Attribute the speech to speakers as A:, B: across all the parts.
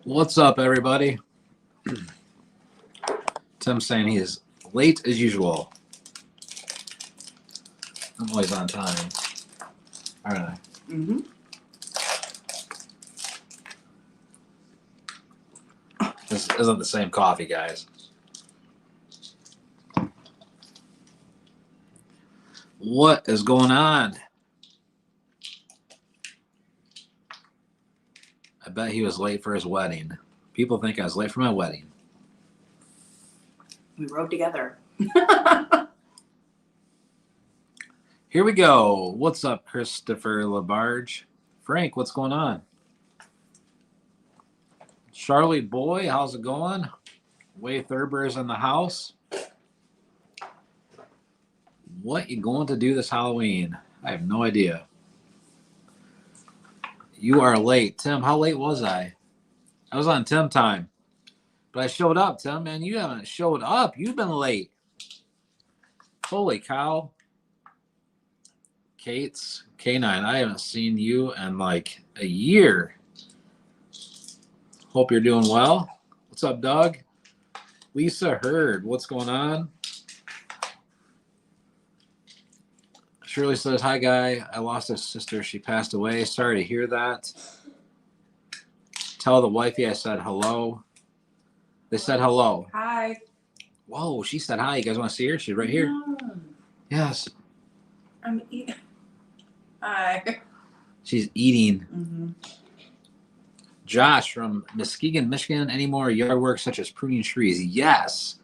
A: What's up, everybody? Tim's saying he is late as usual. I'm always on time, aren't I?
B: Mm-hmm.
A: This isn't the same coffee, guys. What is going on? I bet he was late for his wedding. People think I was late for my wedding.
B: We rode together.
A: Here we go. What's up, Christopher Labarge? Frank, what's going on? Charlie Boy, how's it going? Way Thurber's in the house. What you going to do this Halloween? I have no idea. You are late. Tim, how late was I? I was on Tim time. But I showed up, Tim, man. You haven't showed up. You've been late. Holy cow. Kate's K9. I haven't seen you in like a year. Hope you're doing well. What's up, Doug? Lisa Hurd, what's going on? Shirley says, hi, Guy. I lost a sister. She passed away. Sorry to hear that. Tell the wifey I said hello. They said hello.
B: Hi.
A: Whoa, she said hi. You guys want to see her? She's right here.
B: No.
A: Yes.
B: I'm eating. Hi.
A: She's eating.
B: Mm-hmm.
A: Josh from Muskegon, Michigan. Any more yard work such as pruning trees? Yes.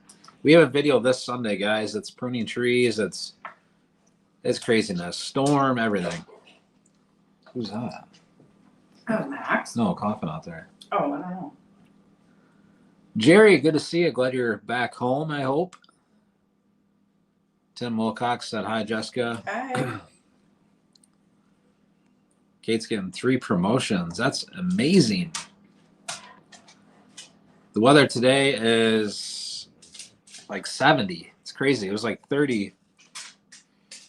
A: We have a video this Sunday, guys. It's pruning trees. It's craziness. Storm, everything. Who's that?
B: Oh, Max.
A: No, coughing out there.
B: Oh, I don't know.
A: Jerry, good to see you. Glad you're back home, I hope. Tim Wilcox said hi, Jessica.
B: Hi.
A: Kate's getting 3 promotions. That's amazing. The weather today is like 70. It's crazy. It was like 30.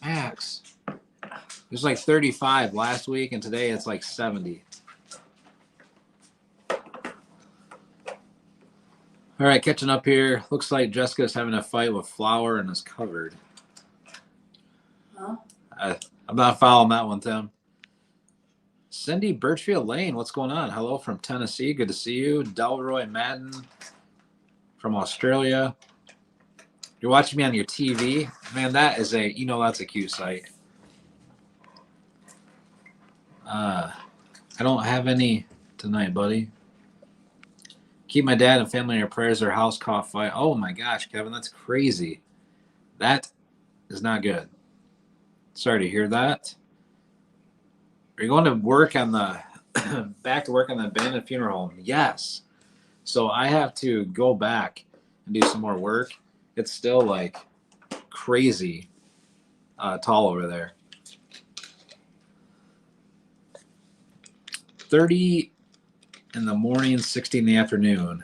A: Max. It was like 35 last week, and today it's like 70. All right, catching up here. Looks like Jessica's having a fight with Flower and is covered.
B: Huh?
A: I'm not following that one, Tim. Cindy Birchfield Lane, what's going on? Hello from Tennessee. Good to see you. Delroy Madden from Australia. You're watching me on your TV. Man, that is that's a cute site. I don't have any tonight, buddy. Keep my dad and family in your prayers. Their house caught fire. Oh my gosh, Kevin, that's crazy. That is not good. Sorry to hear that. Are you going to work on the back to work on the abandoned funeral home? Yes. So I have to go back and do some more work. It's still like crazy tall over there. 30 in the morning, 60 in the afternoon.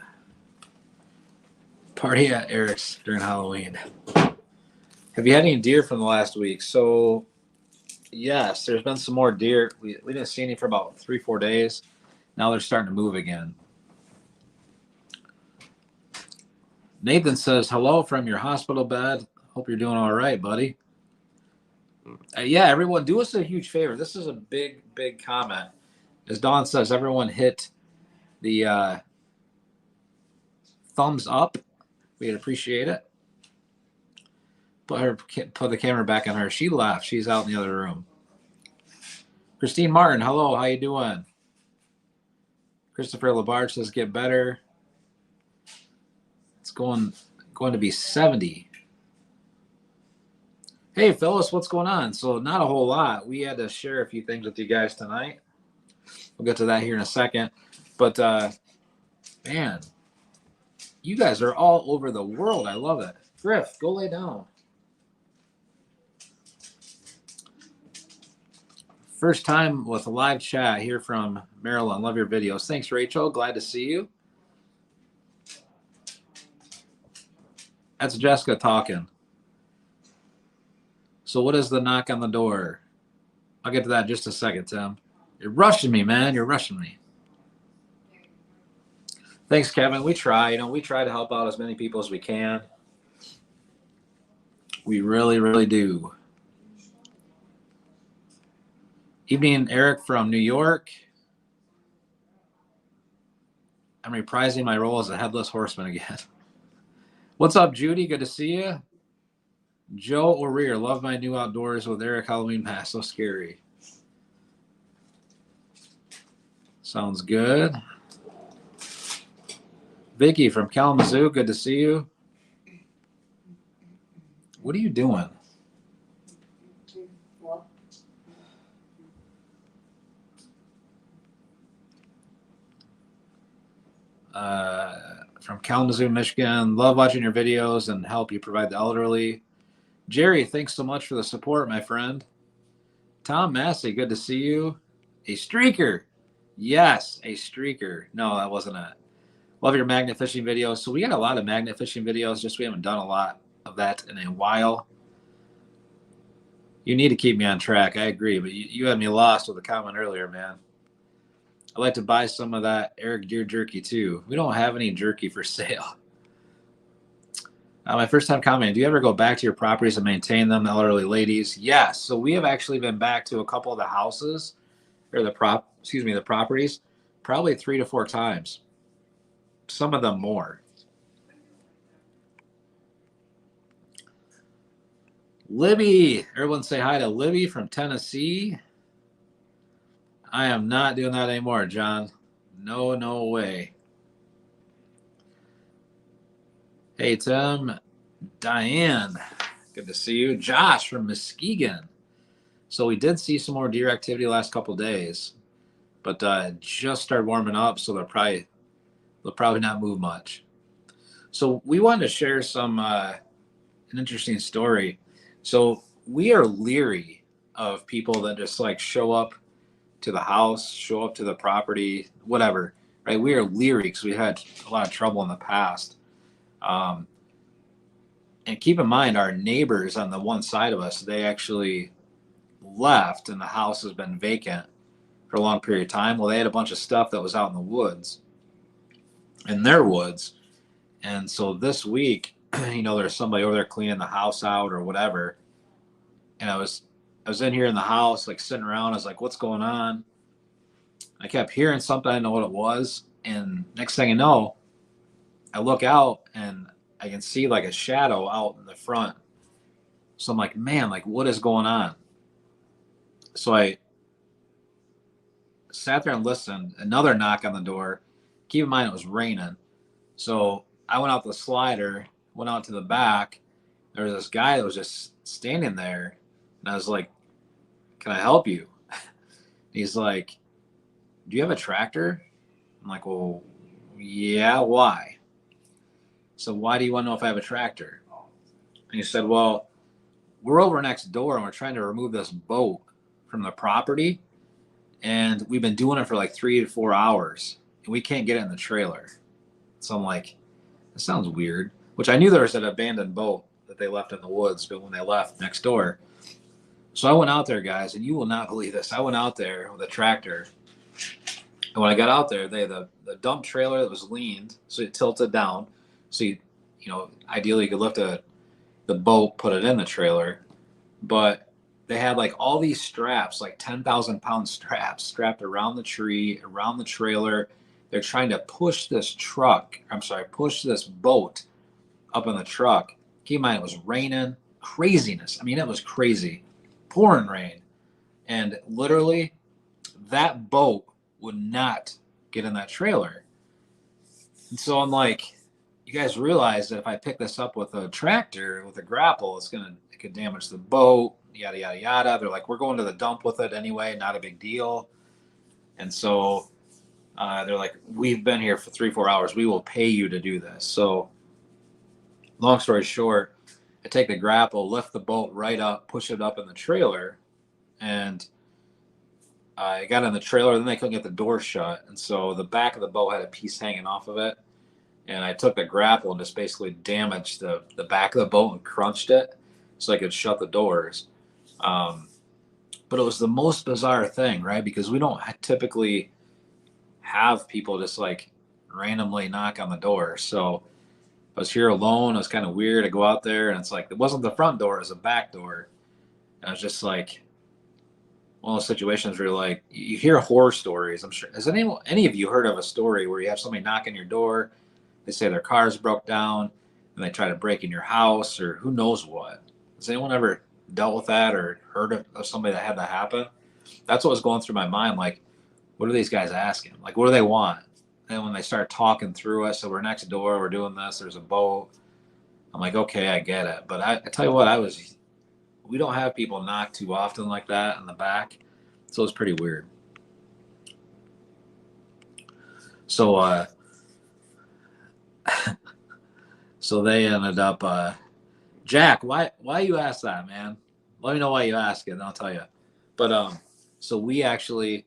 A: Party at Eric's during Halloween. Have you had any deer from the last week? So, yes, there's been some more deer. We didn't see any for about 3-4 days. Now they're starting to move again. Nathan says, hello from your hospital bed. Hope you're doing all right, buddy. Yeah, everyone, do us a huge favor. This is a big, big comment. As Dawn says, everyone hit the thumbs up. We'd appreciate it. Put the camera back on her. She left. She's out in the other room. Christine Martin, hello. How you doing? Christopher Labarge says, get better. It's going to be 70. Hey, Phyllis, what's going on? So not a whole lot. We had to share a few things with you guys tonight. We'll get to that here in a second. But, man, you guys are all over the world. I love it. Griff, go lay down. First time with a live chat here from Maryland. Love your videos. Thanks, Rachel. Glad to see you. That's Jessica talking. So what is the knock on the door? I'll get to that in just a second, Tim. You're rushing me, man. You're rushing me. Thanks, Kevin. We try. We try to help out as many people as we can. We really, really do. Evening, Eric from New York. I'm reprising my role as a headless horseman again. What's up, Judy? Good to see you. Joe O'Rear, love my new outdoors with Eric Halloween mask. So scary. Sounds good. Vicky from Kalamazoo, good to see you. What are you doing? From Kalamazoo, Michigan. Love watching your videos and help you provide the elderly. Jerry, thanks so much for the support, my friend. Tom Massey, good to see you. A streaker. Yes, a streaker. No, that wasn't it. Love your magnet fishing videos. So we got a lot of magnet fishing videos, just we haven't done a lot of that in a while. You need to keep me on track. I agree, but you had me lost with a comment earlier, man. I'd like to buy some of that Eric Deer jerky too. We don't have any jerky for sale. My first time commenting, do you ever go back to your properties and maintain them, elderly ladies? Yes. So we have actually been back to a couple of the houses or the properties probably 3 to 4 times. Some of them more. Libby, everyone say hi to Libby from Tennessee. I am not doing that anymore, John. No way. Hey, Tim. Diane, good to see you. Josh from Muskegon. So we did see some more deer activity the last couple of days, but just started warming up, so they'll probably not move much. So we wanted to share an interesting story. So we are leery of people that just like show up to the house, show up to the property, whatever, right? We are leery because we had a lot of trouble in the past. And keep in mind, our neighbors on the one side of us, they actually left and the house has been vacant for a long period of time. Well, they had a bunch of stuff that was out in the woods, in their woods. And so this week, there's somebody over there cleaning the house out or whatever. And I was in here in the house, like sitting around. I was like, what's going on? I kept hearing something. I didn't know what it was. And next thing you know, I look out and I can see like a shadow out in the front. So I'm like, man, like what is going on? So I sat there and listened. Another knock on the door. Keep in mind it was raining. So I went out the slider, went out to the back. There was this guy that was just standing there. And I was like, can I help you? He's like, do you have a tractor? I'm like, well, yeah, why? So why do you want to know if I have a tractor? And he said, well, we're over next door and we're trying to remove this boat from the property. And we've been doing it for like 3 to 4 hours and we can't get it in the trailer. So I'm like, that sounds weird, which I knew there was an abandoned boat that they left in the woods, but when they left next door. So I went out there, guys, and you will not believe this. I went out there with a tractor. And when I got out there, they had the dump trailer that was leaned, so it tilted down. So ideally you could lift the boat, put it in the trailer. But they had like all these straps, like 10,000-pound straps strapped around the tree, around the trailer. They're trying to push this boat up in the truck. Keep in mind, it was raining, craziness. I mean, it was crazy, pouring rain. And literally that boat would not get in that trailer. And so I'm like, you guys realize that if I pick this up with a tractor, with a grapple, it could damage the boat, yada, yada, yada. They're like, we're going to the dump with it anyway, not a big deal. And so they're like, we've been here for 3-4 hours. We will pay you to do this. So long story short, I take the grapple, lift the boat right up, push it up in the trailer. And I got in the trailer, then they couldn't get the door shut. And so the back of the boat had a piece hanging off of it. And I took the grapple and just basically damaged the back of the boat and crunched it so I could shut the doors. But it was the most bizarre thing, right? Because we don't typically have people just like randomly knock on the door. So I was here alone. It was kind of weird. I go out there, and it's like it wasn't the front door; it was the back door. And I was just like one of those situations where you're like, you hear horror stories. I'm sure. Has any of you heard of a story where you have somebody knock on your door? They say their car's broke down, and they try to break in your house, or who knows what. Has anyone ever dealt with that or heard of somebody that had that happen? That's what was going through my mind. Like, what are these guys asking? Like, what do they want? And when they start talking through it, so we're next door, we're doing this, there's a boat. I'm like, okay, I get it. But I tell you what, we don't have people knock too often like that in the back. So it's pretty weird. So, so they ended up, Jack, why you ask that, man? Let me know why you ask it, and I'll tell you. But so we actually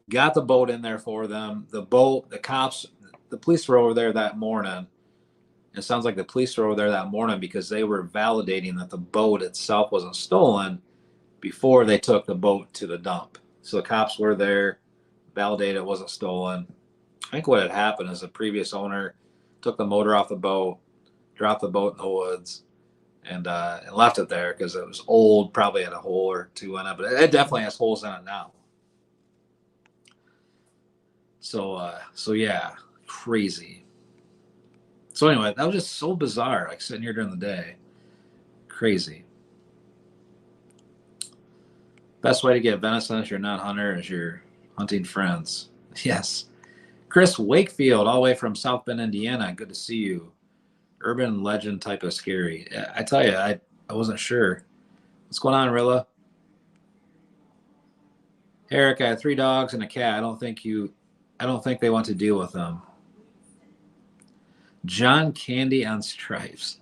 A: got the boat in there for them. The boat, the cops, the police were over there that morning. It sounds like the police were over there that morning because they were validating that the boat itself wasn't stolen before they took the boat to the dump. So the cops were there, validated it wasn't stolen. I think what had happened is the previous owner took the motor off the boat, dropped the boat in the woods, and left it there because it was old, probably had a hole or two in it, but it definitely has holes in it now. So yeah, crazy. So anyway, that was just so bizarre, like sitting here during the day. Crazy. Best way to get venison if you're not a hunter is you're hunting friends. Yes. Chris Wakefield, all the way from South Bend, Indiana. Good to see you. Urban legend type of scary. I tell you, I wasn't sure. What's going on, Rilla? Eric, I have 3 dogs and a cat. I don't think they want to deal with them. John Candy on Stripes.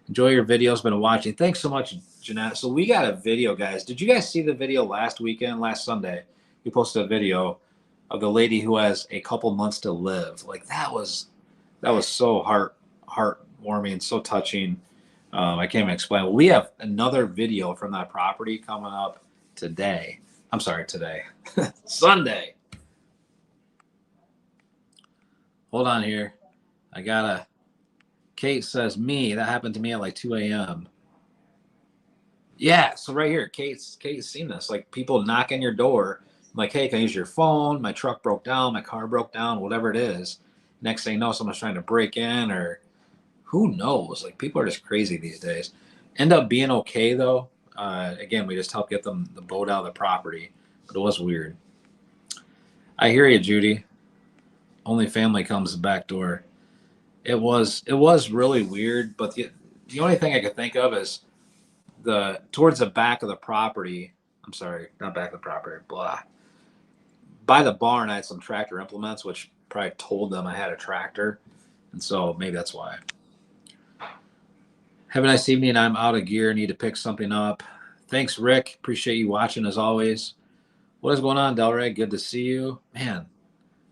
A: Enjoy your videos. Been watching. Thanks so much, Jeanette. So we got a video, guys. Did you guys see the video last Sunday? We posted a video of the lady who has a couple months to live. Like that was so heartwarming, so touching. I can't even explain. We have another video from that property coming up today. I'm sorry, today. Sunday. Hold on here. Kate says, me, that happened to me at like 2 a.m. Yeah, so right here, Kate's seen this. Like people knock on your door, like, hey, can I use your phone? My truck broke down, my car broke down, whatever it is. Next thing you know, someone's trying to break in, or who knows? Like people are just crazy these days. End up being okay though. Again, we just helped get them the boat out of the property, but it was weird. I hear you, Judy. Only family comes back door. It was really weird, but the only thing I could think of is towards the back of the property. I'm sorry, not back of the property. Blah. By the barn, I had some tractor implements, which probably told them I had a tractor, and so maybe that's why. Have a nice evening. I'm out of gear. Need to pick something up. Thanks, Rick. Appreciate you watching as always. What is going on, Delray? Good to see you, man.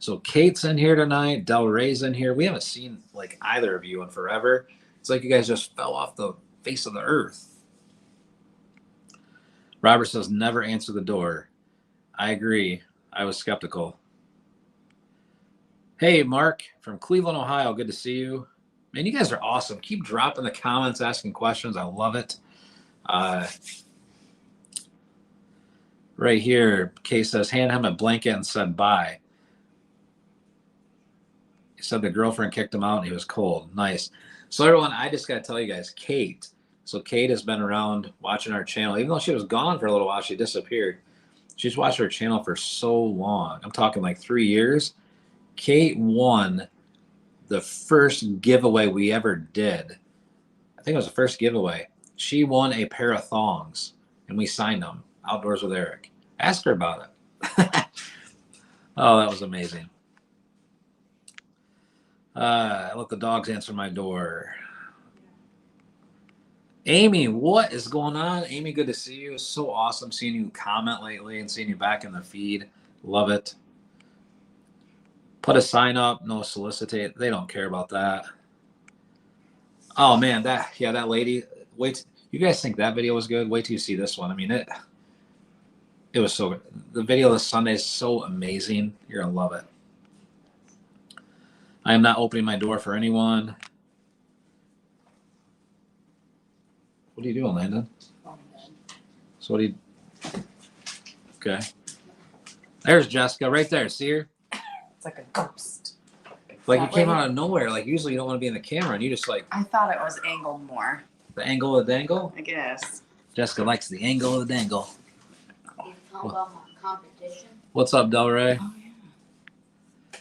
A: So Kate's in here tonight. Del Rey's in here. We haven't seen like either of you in forever. It's like you guys just fell off the face of the earth. Robert says, never answer the door. I agree. I was skeptical. Hey, Mark from Cleveland, Ohio. Good to see you. Man, you guys are awesome. Keep dropping the comments, asking questions. I love it. Right here, Kay says, hand him a blanket and said bye. He said the girlfriend kicked him out and he was cold. Nice. So everyone, I just got to tell you guys, Kate. So Kate has been around watching our channel. Even though she was gone for a little while, she disappeared. She's watched our channel for so long. I'm talking like 3 years. Kate won the first giveaway we ever did. I think it was the first giveaway. She won a pair of thongs and we signed them. Outdoors with Eric. Ask her about it. Oh, that was amazing. I let the dogs answer my door. Amy, what is going on? Amy, good to see you. It's so awesome seeing you comment lately and seeing you back in the feed. Love it. Put a sign up, no solicitate. They don't care about that. Oh man, that lady. Wait, you guys think that video was good? Wait till you see this one. I mean, it was so good. The video this Sunday is so amazing. You're gonna love it. I am not opening my door for anyone. What are you doing, Landon? So what do you... Okay. There's Jessica right there. See her?
B: It's like a ghost.
A: Like it came out of nowhere. Like usually you don't want to be in the camera and you just like...
B: I thought it was angled more.
A: The angle of the dangle?
B: I guess.
A: Jessica likes the angle of the dangle.
C: You talk about my competition?
A: What's up, Del Rey?
B: Oh, yeah.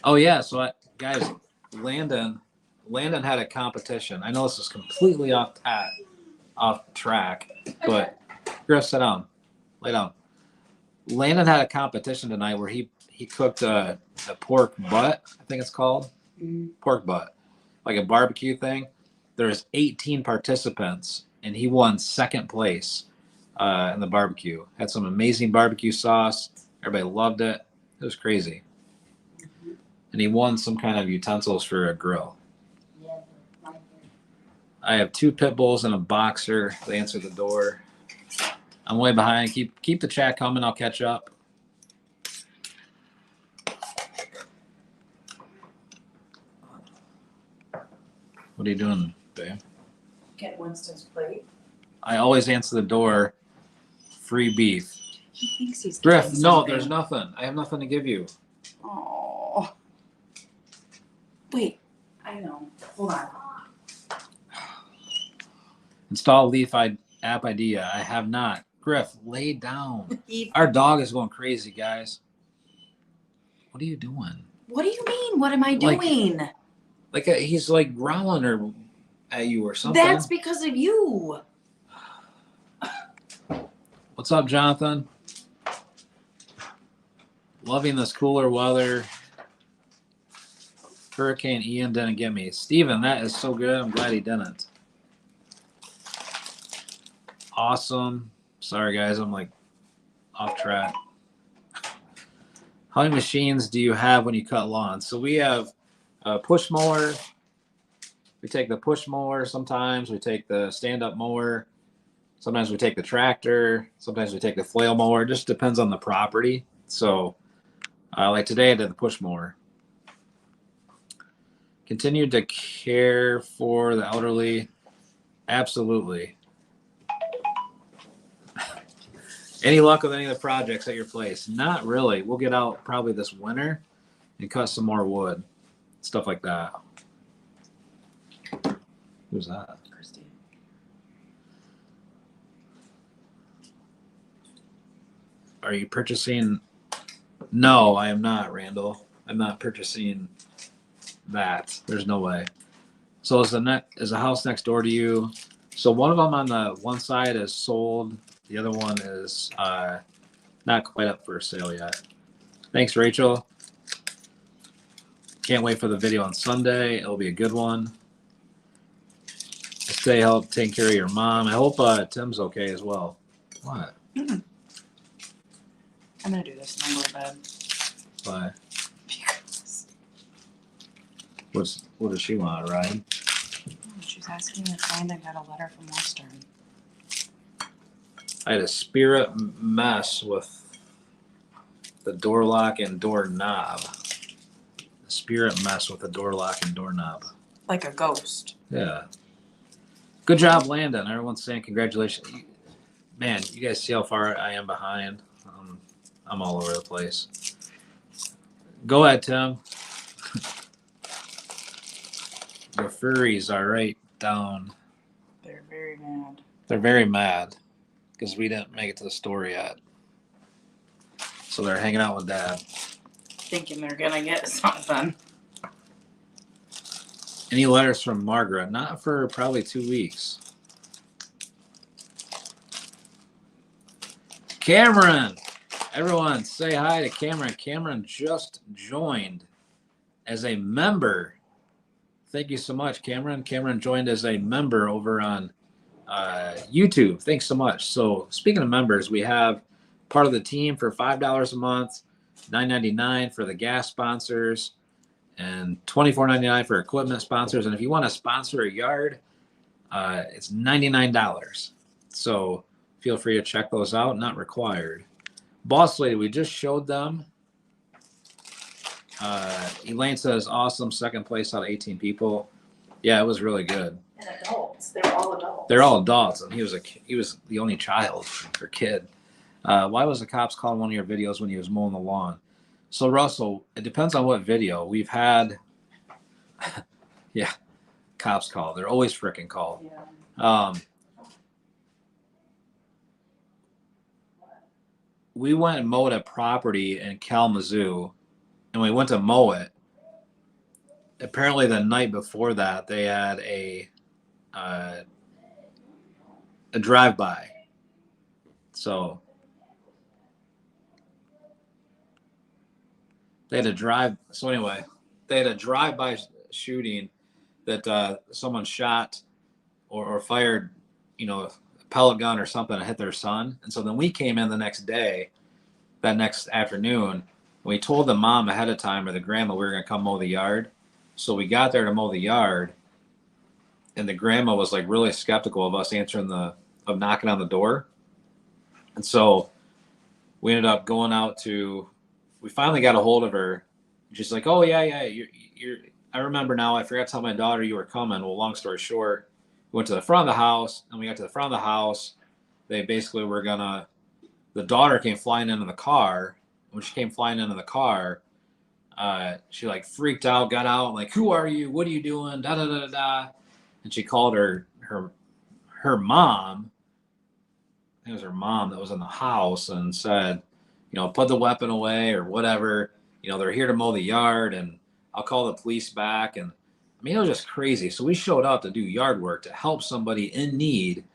A: Oh yeah, so guys, Landon had a competition. I know this is completely off track, but Griff, sit down, lay down. Landon had a competition tonight where he cooked a pork butt, I think it's called, pork butt, like a barbecue thing. There's 18 participants, and he won second place in the barbecue. Had some amazing barbecue sauce. Everybody loved it. It was crazy. And he won some kind of utensils for a grill.
C: Yeah, right there.
A: I have 2 pit bulls and a boxer. They answered the door. I'm way behind. Keep the chat coming. I'll catch up. What are you doing, babe?
B: Get Winston's plate.
A: I always answer the door. Free beef.
B: He thinks he's
A: Griff,
B: getting
A: no,
B: something.
A: there's nothing. I have nothing to give you.
B: Oh. Wait. I know. Hold on.
A: Install Leaf app ID. I have not. Griff, lay down. Our dog is going crazy, guys. What are you doing?
B: What do you mean? What am I
A: Like-
B: doing?
A: Like he's like growling at you or something.
B: That's because of you.
A: What's up, Jonathan? Loving this cooler weather. Hurricane Ian didn't get me. Steven, that is so good. I'm glad he didn't. Awesome. Sorry, guys. I'm like off track. How many machines do you have when you cut lawns? So we have a push mower. We take the push mower sometimes. We take the stand-up mower. Sometimes we take the tractor. Sometimes we take the flail mower. It just depends on the property. So like today I did the push mower. Continue to care for the elderly. Absolutely. Any luck with any of the projects at your place? Not really. We'll get out probably this winter and cut some more wood. Stuff like that. Who's that?
B: Christy.
A: Are you purchasing? No, I am not, Randall. I'm not purchasing that. There's no way. So is the house next door to you? So one of them on the one side is sold. The other one is not quite up for sale yet. Thanks, Rachel. Can't wait for the video on Sunday. It'll be a good one. Stay help take care of your mom. I hope Tim's okay as well. What?
B: I'm gonna do this and then go to bed.
A: Why?
B: Because
A: What does she want, a ride?
B: she's asking if I got a letter from Western.
A: I had a spirit mess with the door lock and doorknob. A spirit mess with the door lock and doorknob.
B: Like a ghost.
A: Yeah. Good job, Landon. Everyone's saying congratulations. Man, you guys see how far I am behind? I'm all over the place. Go ahead, Tim. The furries are right down.
B: They're very mad.
A: They're very mad because we didn't make it to the store yet. So they're hanging out with Dad.
B: Thinking they're gonna get something.
A: Any letters from Margaret? Not for probably 2 weeks. Cameron! Everyone say hi to Cameron. Cameron just joined as a member. Thank you so much, Cameron. Cameron joined as a member over on YouTube. Thanks so much. So speaking of members, we have part of the team for $5 a month, $9.99 for the gas sponsors, and $24.99 for equipment sponsors. And if you want to sponsor a yard, it's $99. So feel free to check those out. Not required. Boss Lady, we just showed them Elaine says, awesome. Second place out of 18 people. Yeah, it was really good.
B: And adults. They were all adults.
A: They're all adults, and he was the only child or kid. Why was the cops calling one of your videos when he was mowing the lawn? So Russell, it depends on what video. We've had, yeah, cops call. They're always freaking called.
B: Yeah.
A: We went and mowed a property in Kalamazoo, and we went to mow it. Apparently, the night before that, they had a drive-by. So they had a drive. So anyway, they had a drive-by shooting that someone shot or fired, a pellet gun or something and hit their son. And so then we came in the next day, that next afternoon, and we told the mom ahead of time or the grandma we were going to come mow the yard. So we got there to mow the yard, and the grandma was like really skeptical of us of knocking on the door. And so we ended up going out we finally got a hold of her. She's like, oh yeah, I remember now. I forgot to tell my daughter you were coming. Well, long story short, we went to the front of the house, and we got to the front of the house. They basically were the daughter came flying into the car. When she came flying into the car, she like freaked out, got out, like, who are you? What are you doing? Da da da da da. And she called her mom. I think it was her mom that was in the house and said, put the weapon away or whatever. They're here to mow the yard, and I'll call the police back. And I mean, it was just crazy. So we showed up to do yard work to help somebody in need.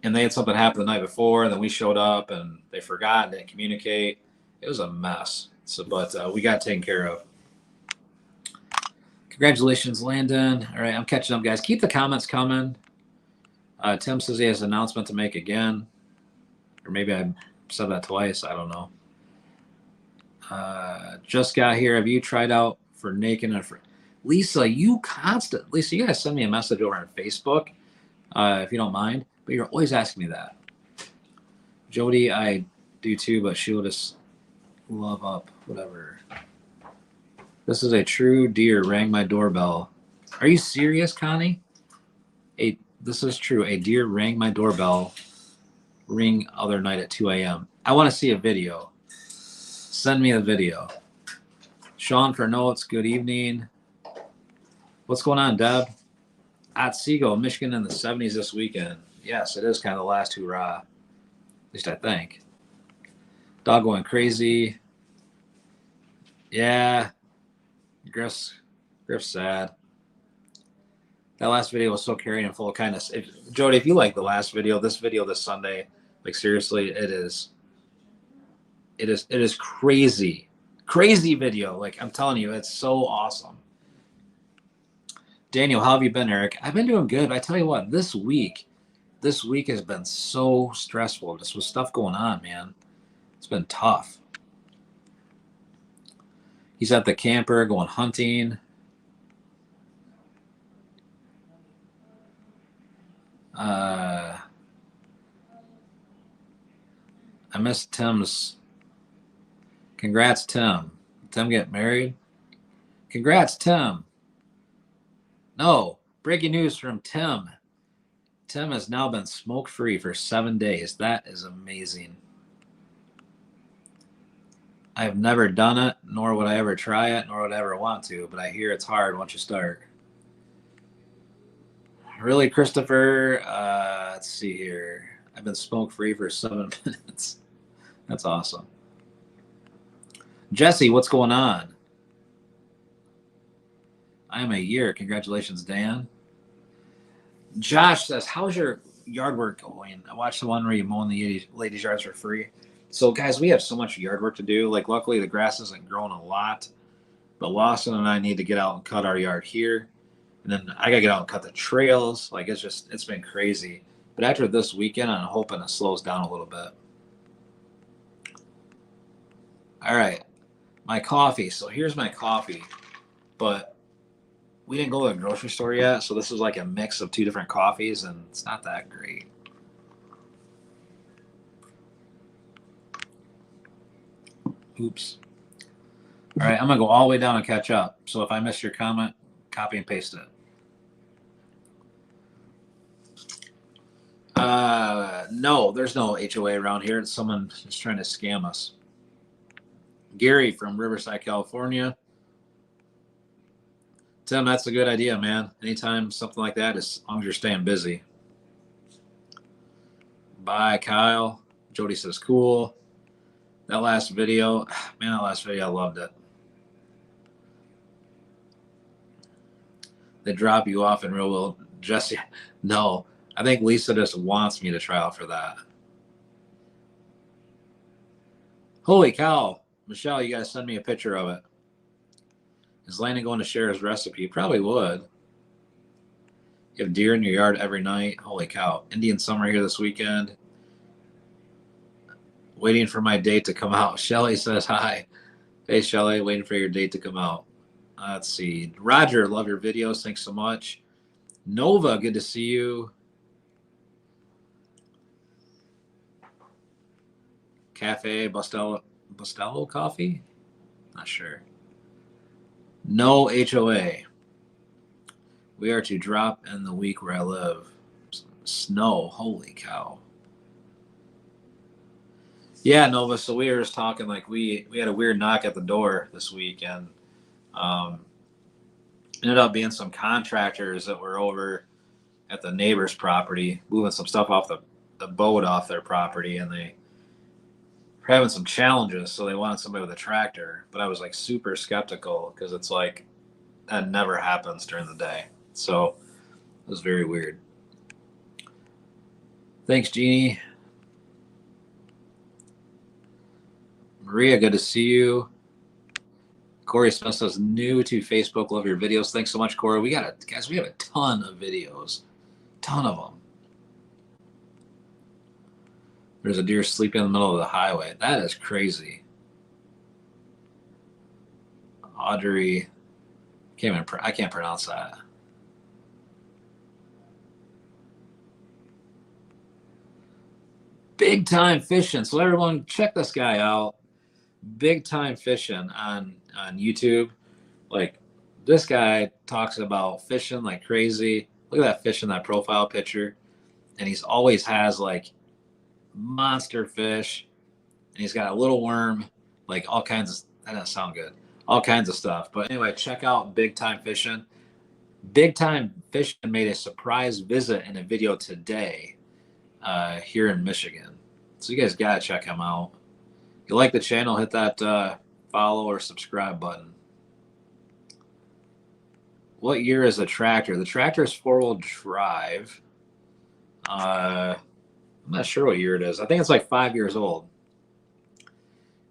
A: And they had something happen the night before, and then we showed up and they forgot and didn't communicate. It was a mess. So, but we got taken care of. Congratulations, Landon. All right, I'm catching up, guys. Keep the comments coming. Tim says he has an announcement to make again. Or maybe I said that twice. I don't know. Just got here. Have you tried out for naked and for Lisa? Lisa, you guys send me a message over on Facebook if you don't mind. But you're always asking me that. Jody, I do too, but she'll just love up, whatever. This is a true deer rang my doorbell. Are you serious, Connie? This is true. A deer rang my doorbell ring other night at 2 a.m. I want to see a video. Send me a video. Sean for notes, good evening. What's going on, Deb? Otsego, Michigan in the 70s this weekend. Yes, it is kind of the last hurrah. At least I think. Dog going crazy. Yeah. Griff's sad. That last video was so caring and full of kindness. Jody, if you like the last video this Sunday, like seriously, it is crazy. Crazy video. Like I'm telling you, it's so awesome. Daniel, how have you been, Eric? I've been doing good. But I tell you what, this week has been so stressful. Just with stuff going on, man. It's been tough. He's at the camper going hunting. I missed Tim's. Congrats, Tim. Tim get married? Congrats, Tim. No, breaking news from Tim. Tim has now been smoke-free for 7 days. That is amazing. I have never done it, nor would I ever try it, nor would I ever want to, but I hear it's hard once you start. Really, Christopher? Let's see here. I've been smoke-free for 7 minutes. That's awesome. Jesse, what's going on? I am a year. Congratulations, Dan. Josh says, how's your yard work going? I watched the one where you mowing the ladies' yards for free. So, guys, we have so much yard work to do. Like, luckily, the grass isn't growing a lot. But Lawson and I need to get out and cut our yard here. And then I got to get out and cut the trails. Like, it's been crazy. But after this weekend, I'm hoping it slows down a little bit. All right. My coffee. So, here's my coffee. But we didn't go to the grocery store yet. So, this is like a mix of 2 different coffees, and it's not that great. Oops. All right, I'm gonna go all the way down and catch up. So if I miss your comment, copy and paste it. No, there's no HOA around here. It's someone just trying to scam us. Gary from Riverside, California. Tim, that's a good idea, man. Anytime something like that, as long as you're staying busy. Bye, Kyle. Jody says, cool. That last video, man, I loved it. They drop you off in real world. Jesse, no. I think Lisa just wants me to try out for that. Holy cow. Michelle, you gotta send me a picture of it. Is Landon going to share his recipe? Probably would. You have deer in your yard every night. Holy cow. Indian summer here this weekend. Waiting for my date to come out. Shelly says hi. Hey, Shelly, waiting for your date to come out. Let's see. Roger, love your videos. Thanks so much. Nova, good to see you. Cafe Bustelo coffee? Not sure. No HOA. We are to drop in the week where I live. Snow. Holy cow. Yeah, Nova. So we were just talking like we had a weird knock at the door this week, and ended up being some contractors that were over at the neighbor's property moving some stuff off the boat off their property, and they were having some challenges, so they wanted somebody with a tractor. But I was like super skeptical because it's like that never happens during the day. So it was very weird. Thanks, Jeannie. Maria, good to see you. Corey Smith says, new to Facebook, love your videos. Thanks so much, Corey. We have a ton of videos. Ton of them. There's a deer sleeping in the middle of the highway. That is crazy. Audrey, I can't pronounce that. Big Time Fishing. So everyone, check this guy out. Big Time Fishing on YouTube. Like, this guy talks about fishing like crazy. Look at that fish in that profile picture. And he's always has like monster fish. And he's got a little worm, like all kinds of, that doesn't sound good. All kinds of stuff. But anyway, check out Big Time Fishing. Big Time Fishing made a surprise visit in a video today here in Michigan. So you guys got to check him out. If you like the channel, hit that follow or subscribe button. What year is the tractor? The tractor is 4-wheel drive. I'm not sure what year it is. I think it's like 5 years old.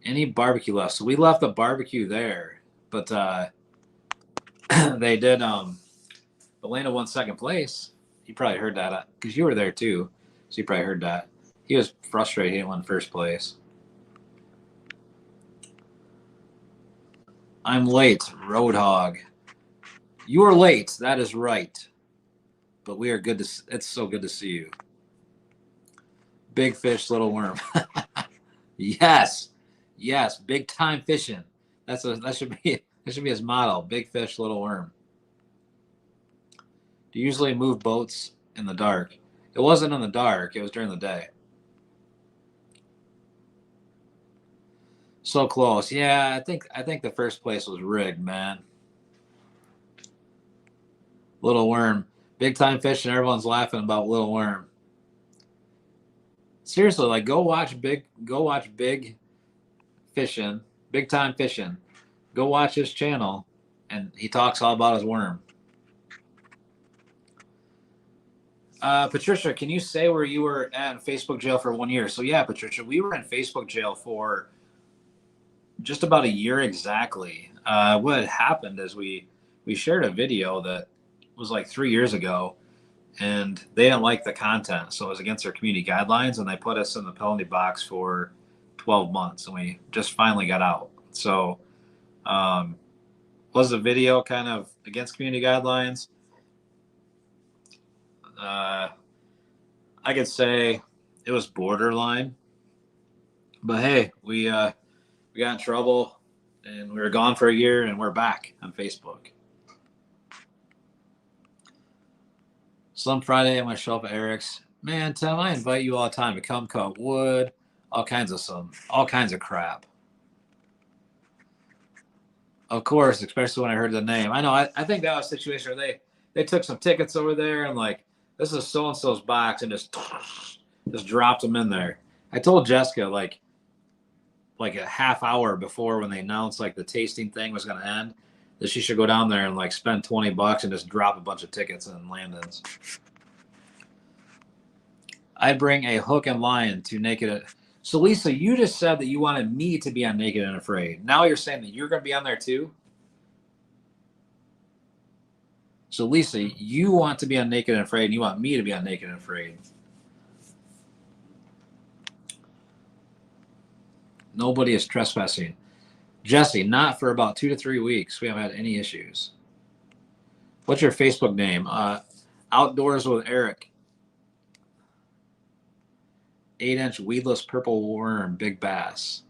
A: Any barbecue left? So we left the barbecue there, but they did. Elena won second place. You probably heard that because you were there too, so you probably heard that. He was frustrated he didn't win first place. I'm late, Roadhog. You are late. That is right. But we are good to. It's so good to see you. Big fish, little worm. Yes. Big Time Fishing. That should be his motto. Big fish, little worm. Do you usually move boats in the dark? It wasn't in the dark. It was during the day. So close. Yeah, I think the first place was rigged, man. Little worm. Big Time Fishing. Everyone's laughing about Little Worm. Seriously, like go watch Big Fishing, Big Time Fishing. Go watch his channel, and he talks all about his worm. Patricia, can you say where you were at Facebook jail for 1 year? So yeah, Patricia, we were in Facebook jail for just about a year exactly. What had happened is we shared a video that was like 3 years ago, and they didn't like the content, so it was against their community guidelines, and they put us in the penalty box for 12 months, and we just finally got out. So was the video kind of against community guidelines? I could say it was borderline, but hey, we got in trouble, And we were gone for a year, and we're back on Facebook. Some Friday, I'm going to show up at Eric's. Man, Tim, I invite you all the time to come cut wood, all kinds of crap. Of course, especially when I heard the name. I know. I think that was a situation where they took some tickets over there and like, this is so and so's box, and just dropped them in there. I told Jessica like a half hour before when they announced like the tasting thing was going to end that she should go down there and like spend $20 and just drop a bunch of tickets in Landon's. I'd bring a hook and line to Naked. So Lisa, you just said that you wanted me to be on Naked and Afraid. Now you're saying that you're going to be on there too? So Lisa, you want to be on Naked and Afraid, and you want me to be on Naked and Afraid. Nobody is trespassing. Jesse, not for about 2 to 3 weeks. We haven't had any issues. What's your Facebook name? Outdoors with Eric. 8-inch weedless purple worm, big bass.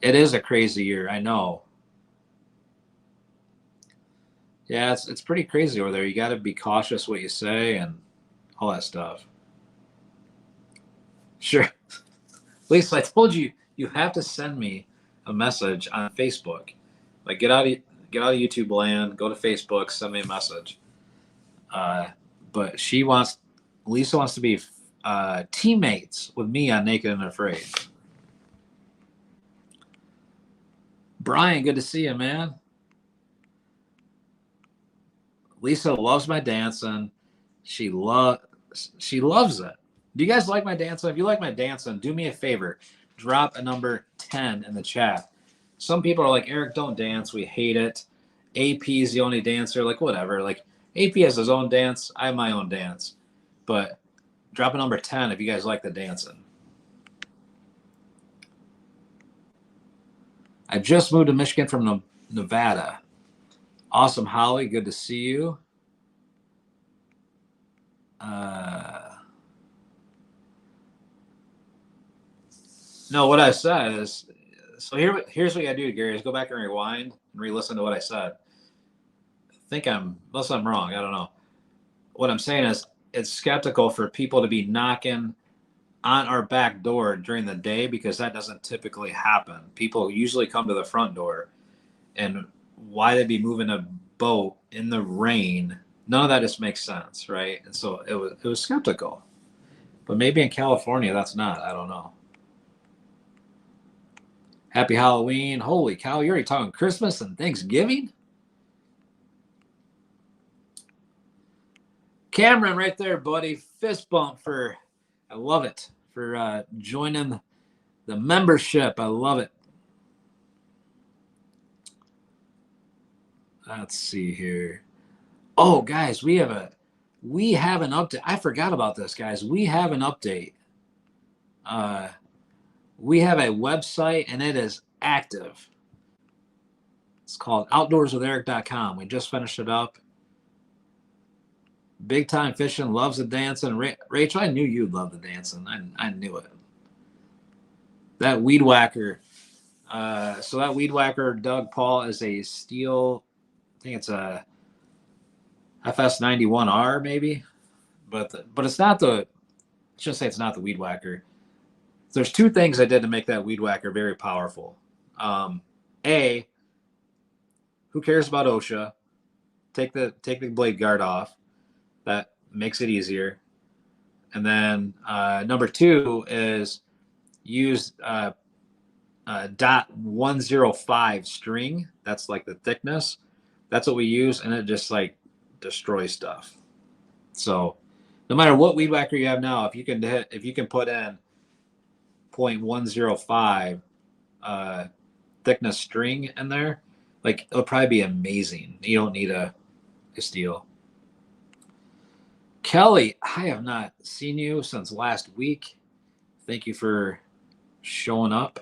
A: It is a crazy year, I know. Yeah, it's pretty crazy over there. You got to be cautious what you say and all that stuff. Sure. Lisa, I told you you have to send me a message on Facebook. Like get out of YouTube land, go to Facebook, send me a message. But Lisa wants to be teammates with me on Naked and Afraid. Brian, good to see you, man. Lisa loves my dancing. She loves it. Do you guys like my dancing? If you like my dancing, do me a favor. Drop a number 10 in the chat. Some people are like, Eric, don't dance. We hate it. AP is the only dancer. Like, whatever. Like, AP has his own dance. I have my own dance. But drop a number 10 if you guys like the dancing. I just moved to Michigan from Nevada. Awesome, Holly. Good to see you. No, what I said is, so here's what you gotta do, Gary, is go back and rewind and re-listen to what I said. Unless I'm wrong, I don't know. What I'm saying is, it's skeptical for people to be knocking on our back door during the day because that doesn't typically happen. People usually come to the front door, and why they'd be moving a boat in the rain, none of that just makes sense, right? And so it was skeptical. But maybe in California that's not. I don't know. Happy Halloween. Holy cow, you're already talking Christmas and Thanksgiving? Cameron right there, buddy. Fist bump I love it, for joining the membership. I love it. Let's see here. Oh, guys, we have an update. I forgot about this, guys. We have an update. We have a website, and it is active. It's called outdoorswitheric.com. We just finished it up. Big Time Fishing loves the dancing. Rachel, I knew you'd love the dancing. I knew it. That weed whacker. So that weed whacker, Doug Paul, is a steel. I think it's a FS91R maybe, but it's not the. Let's just say it's not the weed whacker. There's 2 things I did to make that weed whacker very powerful. A, who cares about OSHA? Take the blade guard off. That makes it easier. And then number 2 is use .105 string. That's like the thickness. That's what we use, and it just like destroys stuff. So no matter what weed whacker you have now, if you can put in 0.105 thickness string in there, like it'll probably be amazing. You don't need a steel. Kelly, I have not seen you since last week. Thank you for showing up.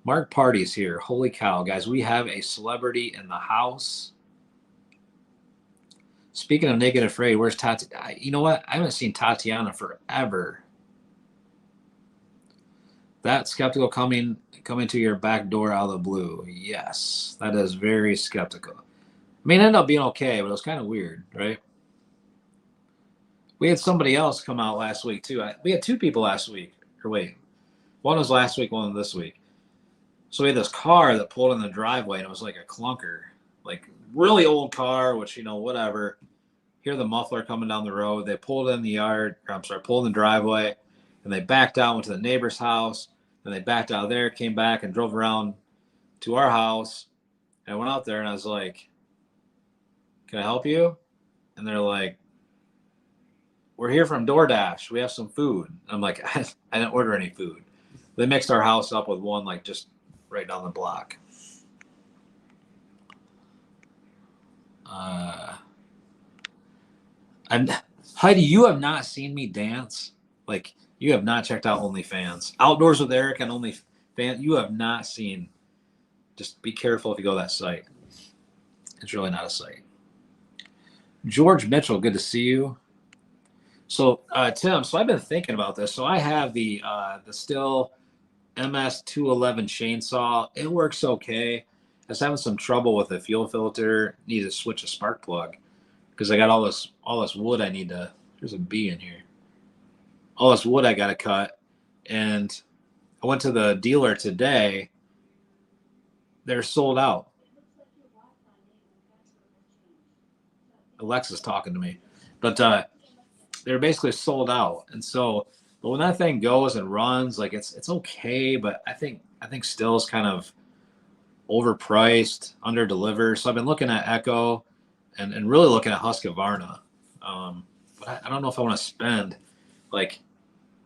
A: Mark Party's here. Holy cow, guys, we have a celebrity in the house. Speaking of Naked Afraid, where's Tati? You know what? I haven't seen Tatiana forever. That skeptical coming to your back door out of the blue. Yes, that is very skeptical. I mean, it ended up being okay, but it was kind of weird, right? We had somebody else come out last week too. We had two people last week. Or wait, one was last week, one was this week. So we had this car that pulled in the driveway, and it was like a clunker, like really old car, which whatever. Hear the muffler coming down the road. They pulled in the yard. Or, I'm sorry, pulled in the driveway, and they backed out, went to the neighbor's house. And they backed out of there, came back, and drove around to our house. And I went out there, and I was like, "Can I help you?" And they're like, "We're here from DoorDash. We have some food." And I'm like, I didn't order any food. They mixed our house up with one like just right down the block. Heidi, you have not seen me dance. Like, you have not checked out OnlyFans. Outdoors with Eric and OnlyFans. You have not seen. Just be careful if you go to that site. It's really not a site. George Mitchell, good to see you. So, Tim, so I've been thinking about this. So I have the Still MS211 chainsaw. It works okay. I was having some trouble with the fuel filter. Need to switch a spark plug because I got all this wood I need to. There's a bee in here. All this wood I got to cut, and I went to the dealer today. They're sold out. Alexa's talking to me, but they're basically sold out. And so, but when that thing goes and runs, like it's okay. But I think Still's kind of overpriced, under delivered. So I've been looking at Echo, and really looking at Husqvarna. But I don't know if I want to spend like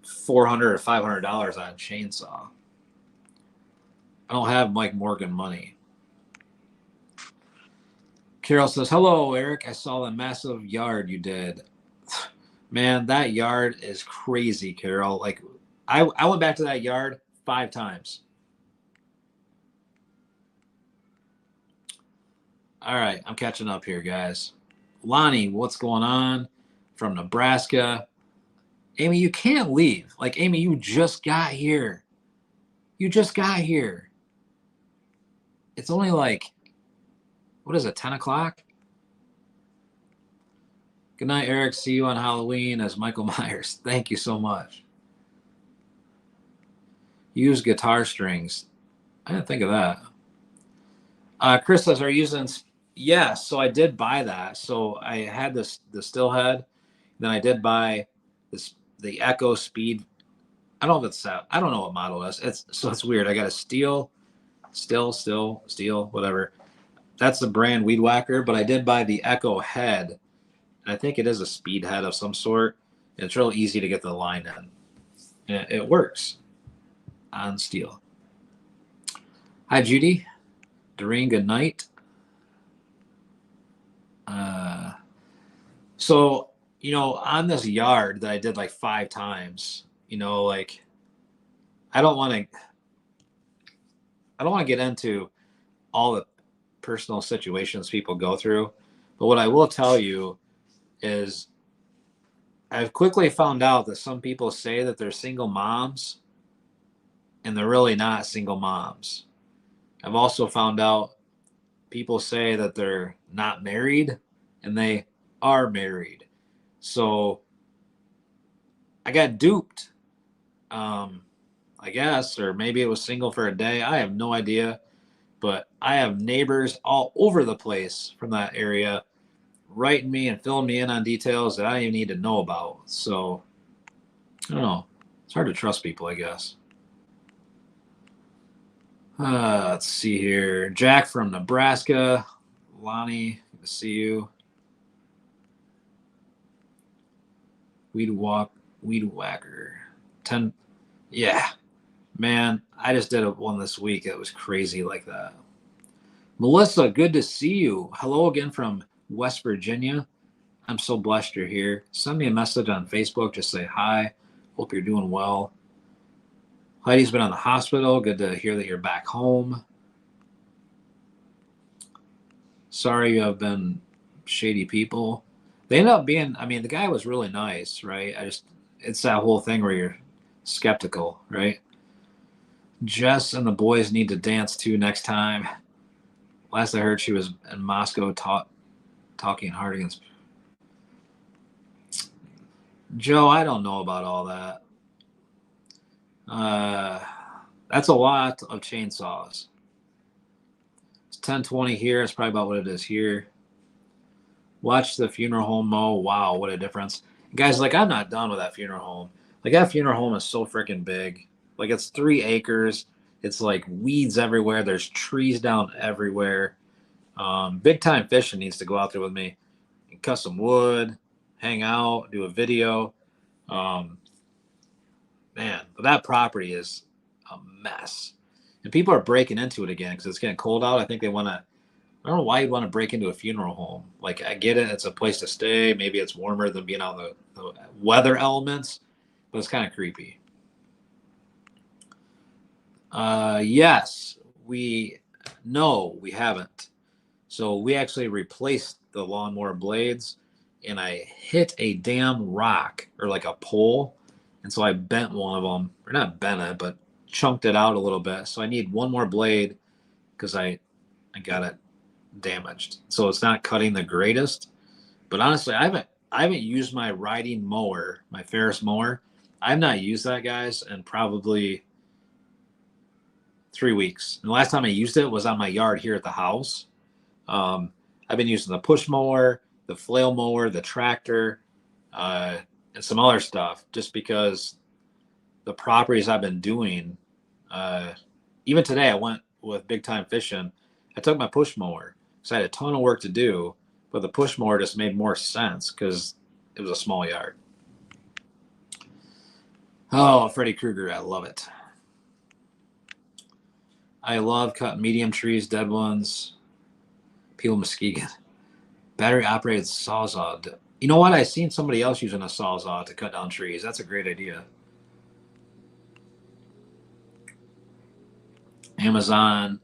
A: $400 or $500 on a chainsaw. I don't have Mike Morgan money. Carol says, "Hello, Eric. I saw the massive yard you did." Man, that yard is crazy, Carol. Like, I went back to that yard 5 times. All right, I'm catching up here, guys. Lonnie, what's going on? From Nebraska. Amy, you can't leave. Like, Amy, you just got here. You just got here. It's only like, what is it, 10 o'clock? Good night, Eric. See you on Halloween as Michael Myers. Thank you so much. Use guitar strings. I didn't think of that. Chris says, "Are you using?" Yes, so I did buy that. So I had the still head. Then I did buy the Echo Speed. I don't know if it's that. I don't know what model it is. It's weird. I got a still, whatever. That's the brand Weed Whacker, but I did buy the Echo head. And I think it is a speed head of some sort. And it's real easy to get the line in. And it works on steel. Hi, Judy. Doreen, good night. So, on this yard that I did like 5 times, like I don't want to get into all the personal situations people go through, but what I will tell you is I've quickly found out that some people say that they're single moms and they're really not single moms. I've also found out people say that they're not married and they are married. So I got duped, I guess, or maybe it was single for a day. I have no idea. But I have neighbors all over the place from that area writing me and filling me in on details that I don't even need to know about. So, I don't know. It's hard to trust people, I guess. Let's see here. Jack from Nebraska. Lonnie, good to see you. Weed Whacker. 10. Yeah. Man, I just did one this week. It was crazy like that. Melissa, good to see you. Hello again from West Virginia. I'm so blessed you're here. Send me a message on Facebook. Just say hi. Hope you're doing well. Heidi's been in the hospital. Good to hear that you're back home. Sorry you have been shady people. They end up being, the guy was really nice, right? It's that whole thing where you're skeptical, right? Jess and the boys need to dance too next time. Last I heard, she was in Moscow talking hard against. Joe, I don't know about all that. That's a lot of chainsaws. It's 10:20 here. It's probably about what it is here. Watch the funeral home mow. Wow, what a difference. Guys, like, I'm not done with that funeral home. Like, that funeral home is so freaking big. Like, it's 3 acres. It's like weeds everywhere. There's trees down everywhere. Big Time Fishing needs to go out there with me and cut some wood, hang out, do a video. Man, but that property is a mess. And people are breaking into it again because it's getting cold out. I think they want to. I don't know why you'd want to break into a funeral home. Like, I get it. It's a place to stay. Maybe it's warmer than being out in the weather elements, but it's kind of creepy. Yes, no, we haven't. So we actually replaced the lawnmower blades, and I hit a damn rock or like a pole. And so I bent one of them, or not bent it, but chunked it out a little bit. So I need one more blade because I got it damaged. So it's not cutting the greatest. But honestly, I haven't used my riding mower, my Ferris mower. I've not used that, guys, in probably 3 weeks. And the last time I used it was on my yard here at the house. I've been using the push mower, the flail mower, the tractor, and some other stuff just because the properties I've been doing. Even today, I went with Big Time Fishing. I took my push mower because I had a ton of work to do, but the push mower just made more sense because it was a small yard. Oh, Freddy Krueger, I love it. I love cutting medium trees, dead ones. Peel Muskegon. Battery operated sawzall. You know what? I seen somebody else using a sawzall to cut down trees. That's a great idea. Amazon's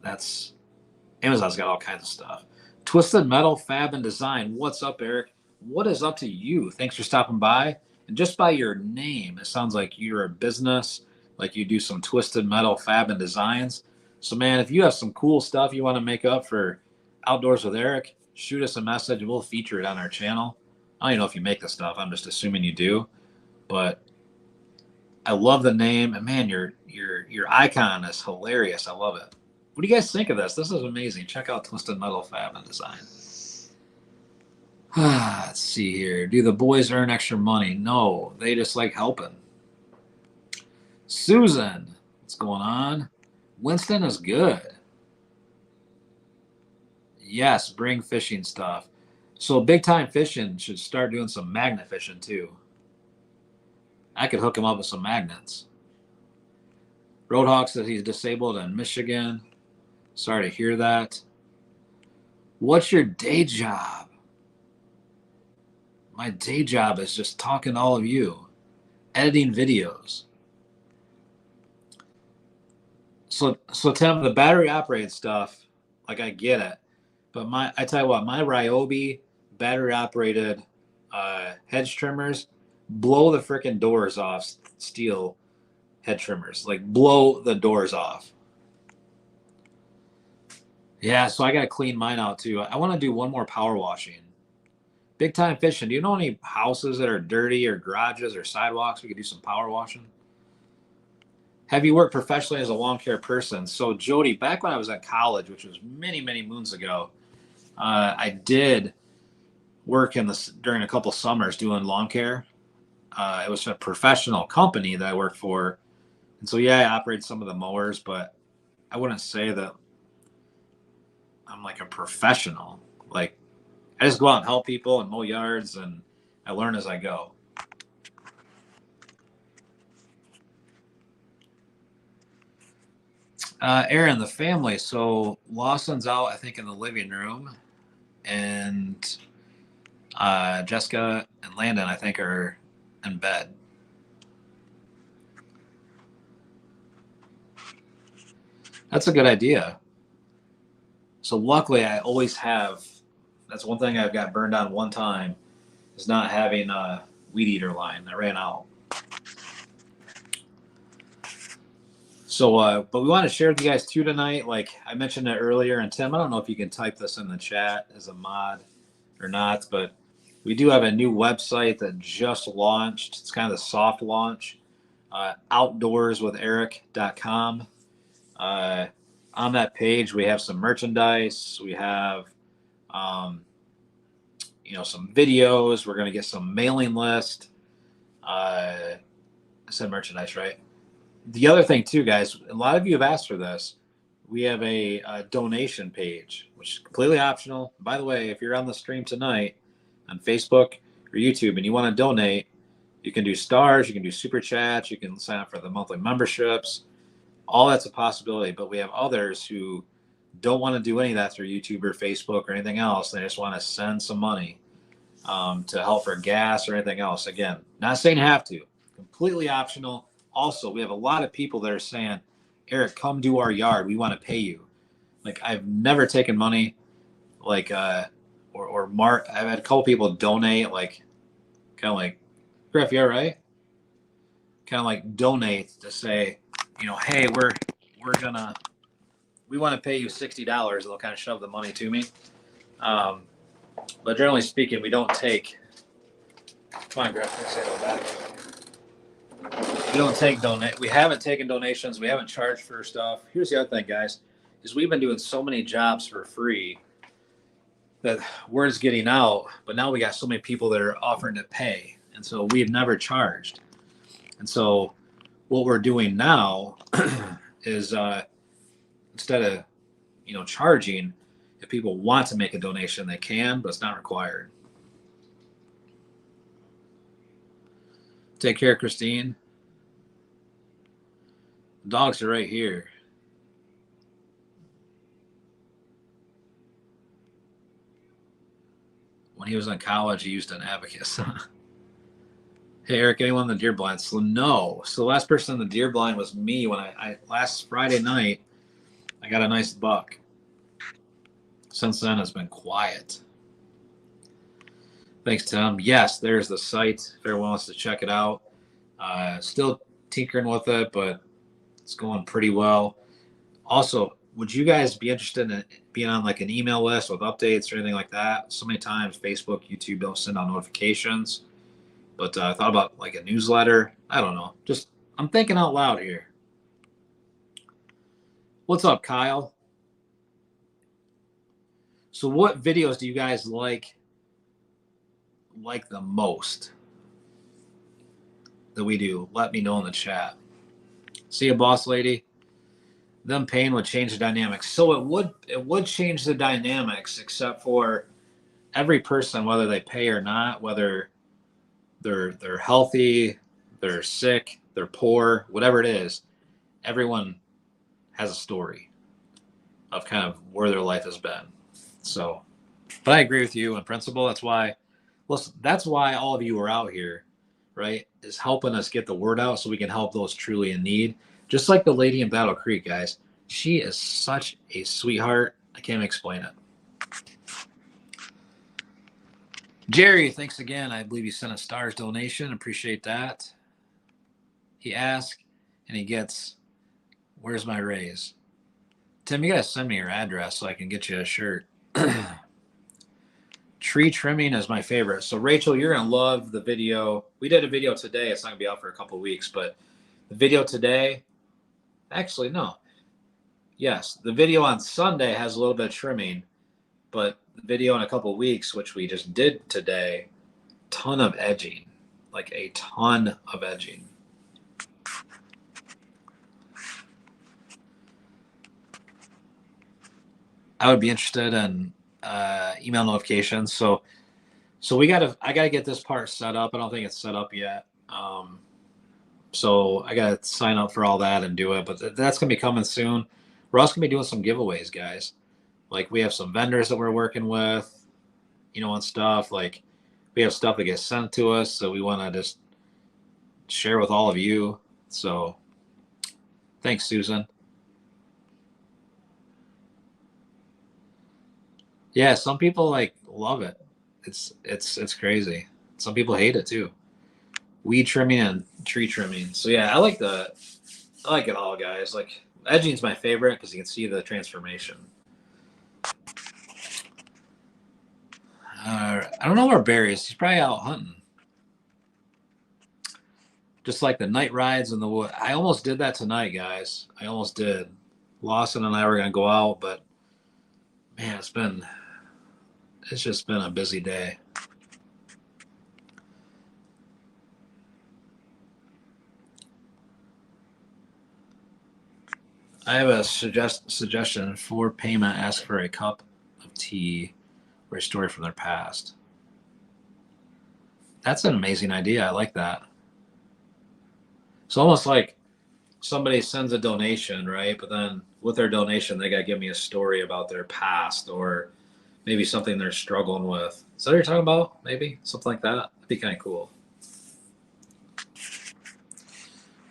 A: got all kinds of stuff. Twisted Metal Fab and Design. What's up, Eric? What is up to you? Thanks for stopping by. And just by your name, it sounds like you're a business, like you do some Twisted Metal Fab and Designs. So, man, if you have some cool stuff you want to make up for Outdoors with Eric, shoot us a message. We'll feature it on our channel. I don't even know if you make the stuff. I'm just assuming you do. But I love the name. And, man, your icon is hilarious. I love it. What do you guys think of this? This is amazing. Check out Twisted Metal Fab and Design. Let's see here. Do the boys earn extra money? No, they just like helping. Susan, what's going on? Winston is good. Yes, bring fishing stuff. So Big Time Fishing should start doing some magnet fishing too. I could hook him up with some magnets. Roadhawk says he's disabled in Michigan. Sorry to hear that. What's your day job? My day job is just talking to all of you, editing videos. So Tim, the battery operated stuff, like, I get it, but I tell you what, my Ryobi battery operated hedge trimmers blow the freaking doors off steel head trimmers, like blow the doors off. Yeah, so I got to clean mine out too. I want to do one more power washing. Big Time Fishing. Do you know any houses that are dirty or garages or sidewalks we could do some power washing? Have you worked professionally as a lawn care person? So, Jody, back when I was at college, which was many, many moons ago, I did work during a couple summers doing lawn care. It was a professional company that I worked for. And so, yeah, I operated some of the mowers, but I wouldn't say that I'm like a professional. Like, I just go out and help people and mow yards, and I learn as I go. Aaron, the family. So Lawson's out, I think, in the living room, and Jessica and Landon, I think, are in bed. That's a good idea. So luckily, I always have. That's one thing I've got burned on one time, is not having a weed eater line. I ran out. So, but we want to share with you guys too tonight. Like I mentioned it earlier, and Tim, I don't know if you can type this in the chat as a mod or not, but we do have a new website that just launched. It's kind of the soft launch, outdoorswitheric.com. On that page, we have some merchandise. We have, some videos. We're going to get some mailing list. I said merchandise, right? The other thing too, guys, a lot of you have asked for this. We have a donation page, which is completely optional. By the way, if you're on the stream tonight on Facebook or YouTube and you want to donate, you can do stars, you can do super chats, you can sign up for the monthly memberships. All that's a possibility, but we have others who don't want to do any of that through YouTube or Facebook or anything else. They just want to send some money to help for gas or anything else. Again, not saying you have to, completely optional. Also, we have a lot of people that are saying, Eric, come do our yard. We want to pay you. Like, I've never taken money, like, or Mark. I've had a couple people donate, like, kind of like, Griff, you all right? Kind of like donate to say, hey, we want to pay you $60. They'll kind of shove the money to me. But generally speaking, we don't take. Come on, Griff, let's say that back. We don't take We haven't taken donations. We haven't charged for stuff. Here's the other thing, guys, is we've been doing so many jobs for free that word's getting out. But now we got so many people that are offering to pay, and so we've never charged. And so what we're doing now is instead of charging, if people want to make a donation, they can, but it's not required. Take care, Christine. The dogs are right here. When he was in college, he used an abacus. Hey, Eric, anyone in the deer blind? So no. So the last person in the deer blind was me when I last Friday night, I got a nice buck. Since then, it's been quiet. Thanks, Tim. Yes, there's the site. If everyone wants to check it out. Still tinkering with it, but it's going pretty well. Also, would you guys be interested in being on like an email list with updates or anything like that? So many times Facebook, YouTube don't send out notifications. But I thought about like a newsletter. I don't know. Just I'm thinking out loud here. What's up, Kyle? So what videos do you guys like the most that we do? Let me know in the chat. See you, boss lady. Them paying would change the dynamics. So it would change the dynamics, except for every person, whether they pay or not, whether they're healthy, they're sick, they're poor, whatever it is, everyone has a story of kind of where their life has been. So, but I agree with you in principle. That's why all of you are out here, right? Is helping us get the word out so we can help those truly in need. Just like the lady in Battle Creek, guys. She is such a sweetheart. I can't explain it. Jerry, thanks again. I believe you sent a stars donation. Appreciate that. He asked and he gets, where's my raise? Tim, you got to send me your address so I can get you a shirt. Tree trimming is my favorite. So, Rachel, you're going to love the video. We did a video today. It's not going to be out for a couple of weeks, but the video today, actually, no. Yes, the video on Sunday has a little bit of trimming, but the video in a couple of weeks, which we just did today, ton of edging, like a ton of edging. I would be interested in email notifications. So I gotta get this part set up. I don't think it's set up yet. So I gotta sign up for all that and do it. But that's gonna be coming soon. We're also gonna be doing some giveaways, guys. Like we have some vendors that we're working with, and stuff. Like we have stuff that gets sent to us, so we want to just share with all of you. So thanks, Susan. Yeah, some people love it. It's crazy. Some people hate it too. Weed trimming and tree trimming. So yeah, I like the I like it all, guys. Like edging's my favorite because you can see the transformation. I don't know where Barry is. He's probably out hunting. Just like the night rides in the wood. I almost did that tonight, guys. I almost did. Lawson and I were gonna go out, but man, it's just been a busy day. I have a suggestion for payment. Ask for a cup of tea or a story from their past. That's an amazing idea. I like that. It's almost like somebody sends a donation, right? But then with their donation, they got to give me a story about their past or maybe something they're struggling with. Is that what you're talking about? Maybe something like that. That'd be kind of cool.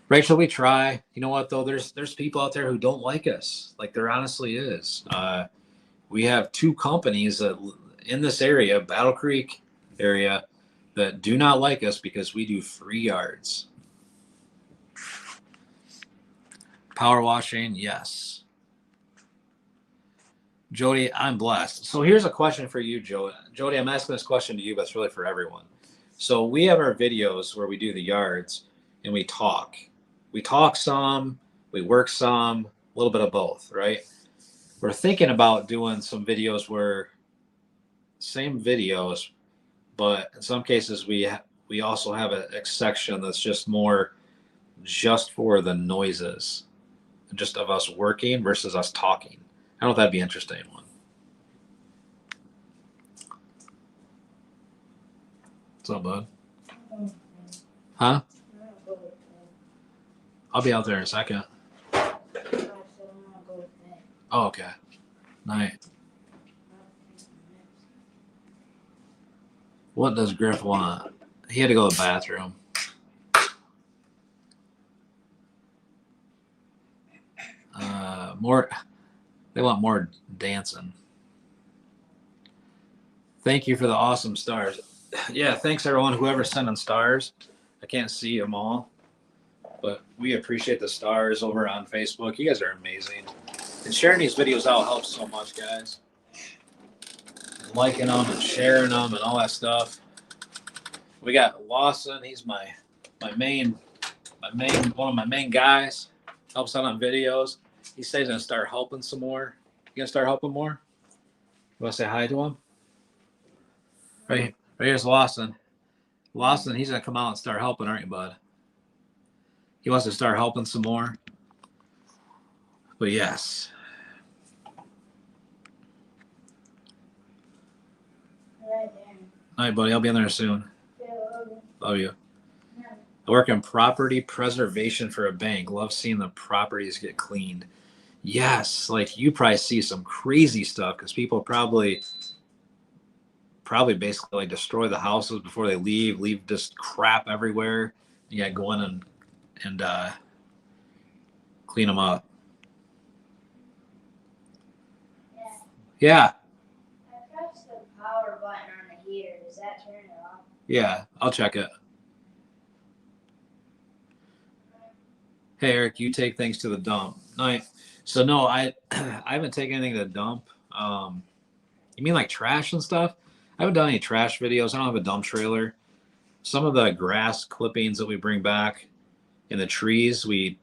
A: Rachel, we try. You know what though? There's people out there who don't like us. Like there honestly is. We have 2 companies that in this area, Battle Creek area, that do not like us because we do free yards. Power washing, yes. Jody, I'm blessed. So here's a question for you, Jody. Jody, I'm asking this question to you, but it's really for everyone. So we have our videos where we do the yards and we talk. We talk some, we work some, a little bit of both, right? We're thinking about doing some videos where same videos, but in some cases we also have a section that's just more just for the noises, just of us working versus us talking. I don't know if that'd be interesting one. What's up, bud? Huh? I'll be out there in a second. Oh, okay. Night. What does Griff want? He had to go to the bathroom. They want more dancing. Thank you for the awesome stars. Yeah, thanks everyone, whoever sending stars. I can't see them all, but we appreciate the stars over on Facebook. You guys are amazing. And sharing these videos out helps so much, guys. And liking them and sharing them and all that stuff. We got Lawson. He's my main one of my main guys. Helps out on videos. He says he's gonna start helping some more. You gonna start helping more? You wanna say hi to him? Right here's Lawson. Lawson, he's gonna come out and start helping, aren't you, bud? He wants to start helping some more. But yes. All right, buddy. I'll be in there soon. Love you. I work in property preservation for a bank. Love seeing the properties get cleaned. Yes, like you probably see some crazy stuff because people probably basically like destroy the houses before they leave just crap everywhere. You got to go in and clean them up. Yeah.
C: I pressed the power button on the heater. Does that turn it off?
A: Yeah, I'll check it. Hey Eric, you take things to the dump. Night. So no, I haven't taken anything to the dump. You mean like trash and stuff? I haven't done any trash videos. I don't have a dump trailer. Some of the grass clippings that we bring back in the trees, we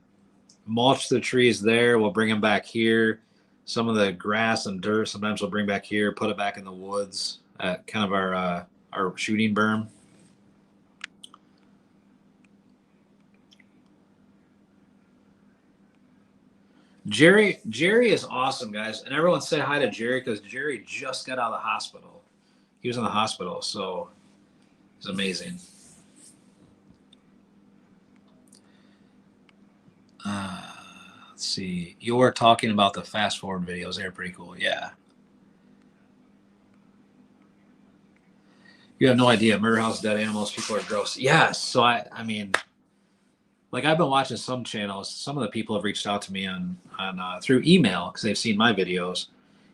A: mulch the trees there. We'll bring them back here. Some of the grass and dirt, sometimes we'll bring back here, put it back in the woods at kind of our shooting berm. Jerry is awesome, guys, and everyone say hi to Jerry because Jerry just got out of the hospital. He was in the hospital, so it's amazing. Let's see. You're talking about the fast forward videos. They're pretty cool. Yeah. You have no idea. Murder House, dead animals, people are gross. Yes. So I mean, like I've been watching some channels. Some of the people have reached out to me on through email because they've seen my videos,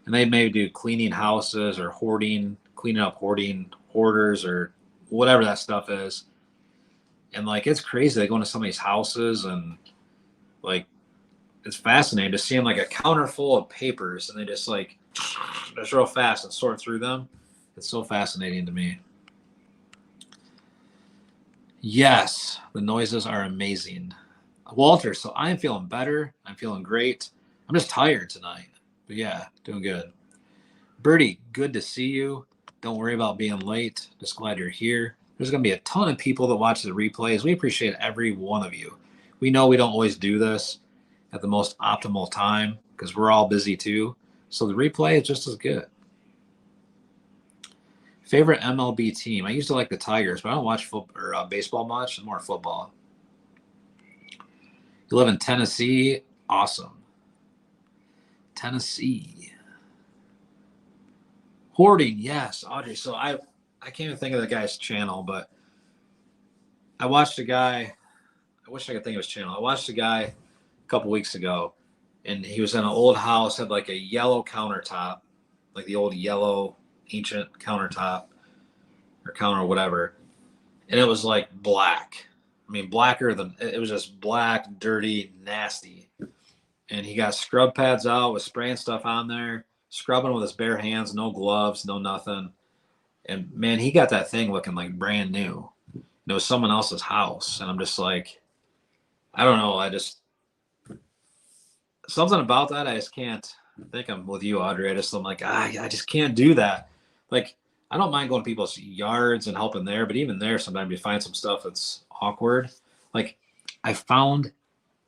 A: and they may do cleaning houses or cleaning up hoarders or whatever that stuff is. And like it's crazy. They go into somebody's houses and Like, it's fascinating to see them like a counter full of papers, and they just like just real fast and sort through them. It's so fascinating to me. Yes, the noises are amazing. Walter, so I'm feeling better. I'm feeling great. I'm just tired tonight. But yeah, doing good. Bertie, good to see you. Don't worry about being late. Just glad you're here. There's going to be a ton of people that watch the replays. We appreciate every one of you. We know we don't always do this at the most optimal time because we're all busy too. So the replay is just as good. Favorite MLB team? I used to like the Tigers, but I don't watch football or baseball much. It's more football. You live in Tennessee? Awesome. Tennessee. Hoarding, yes, Audrey. So I can't even think of the guy's channel, but I watched a guy. I wish I could think of his channel. I watched a guy a couple weeks ago, and he was in an old house, had like a yellow countertop, like the old yellow ancient countertop or counter or whatever, and it was like black. I mean, blacker than it was just black, dirty, nasty. And he got scrub pads out, was spraying stuff on there, scrubbing with his bare hands, no gloves, no nothing. And man, he got that thing looking like brand new. It was someone else's house, and I'm just like, I don't know. I just something about that. I just can't. I think I'm with you, Audrey. I'm like, I just can't do that. Like, I don't mind going to people's yards and helping there, but even there, sometimes you find some stuff that's awkward. Like, I found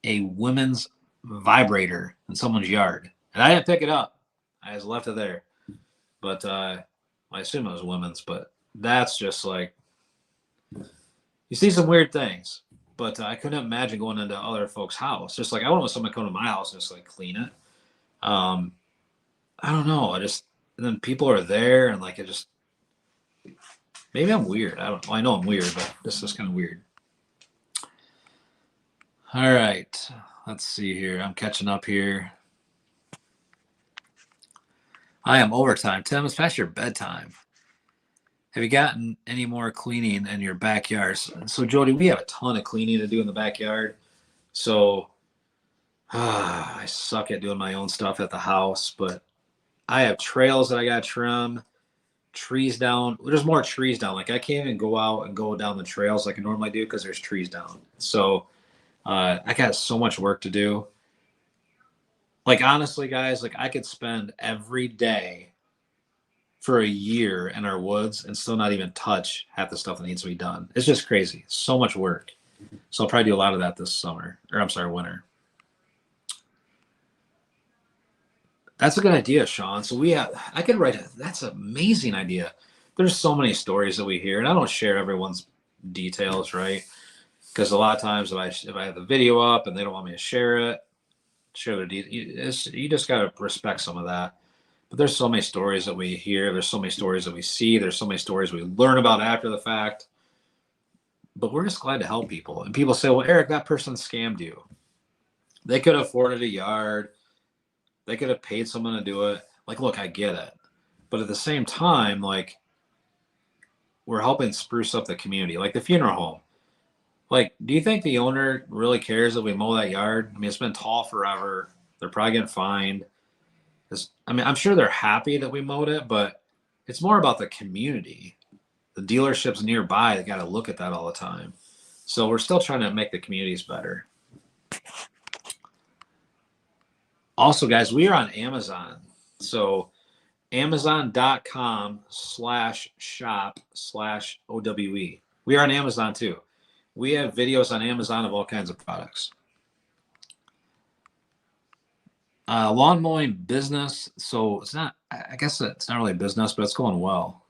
A: a women's vibrator in someone's yard, and I didn't pick it up. I just left it there. But I assume it was women's. But that's just like you see some weird things. But I couldn't imagine going into other folks' house. Just like I wouldn't want someone to come to my house and just like clean it. Um, I don't know. I just and then people are there and like it just maybe I'm weird. I don't know. I know I'm weird, but this is kind of weird. All right. Let's see here. I'm catching up here. I am overtime. Tim, it's past your bedtime. Have you gotten any more cleaning in your backyard? So, Jody, we have a ton of cleaning to do in the backyard. So, I suck at doing my own stuff at the house, but I have trails that I got to trim, trees down. There's more trees down. Like, I can't even go out and go down the trails like I normally do because there's trees down. So, I got so much work to do. Like, honestly, guys, like I could spend every day for a year in our woods and still not even touch half the stuff that needs to be done. It's just crazy. So much work. So I'll probably do a lot of that this summer, or I'm sorry, winter. That's a good idea, Sean. So I could write that's an amazing idea. There's so many stories that we hear, and I don't share everyone's details, right? Because a lot of times if I have the video up and they don't want me to share their details, you just got to respect some of that. But there's so many stories that we hear. There's so many stories that we see. There's so many stories we learn about after the fact. But we're just glad to help people. And people say, well, Eric, that person scammed you. They could have afforded a yard. They could have paid someone to do it. Like, look, I get it. But at the same time, like, we're helping spruce up the community. Like the funeral home. Like, do you think the owner really cares that we mow that yard? I mean, it's been tall forever. They're probably getting fined. I mean, I'm sure they're happy that we mowed it, but it's more about the community. The dealerships nearby, they got to look at that all the time. So we're still trying to make the communities better. Also, guys, we are on Amazon. So amazon.com/shop/OWE. We are on Amazon too. We have videos on Amazon of all kinds of products. Lawn mowing business. So it's not, I guess it's not really business, but it's going well.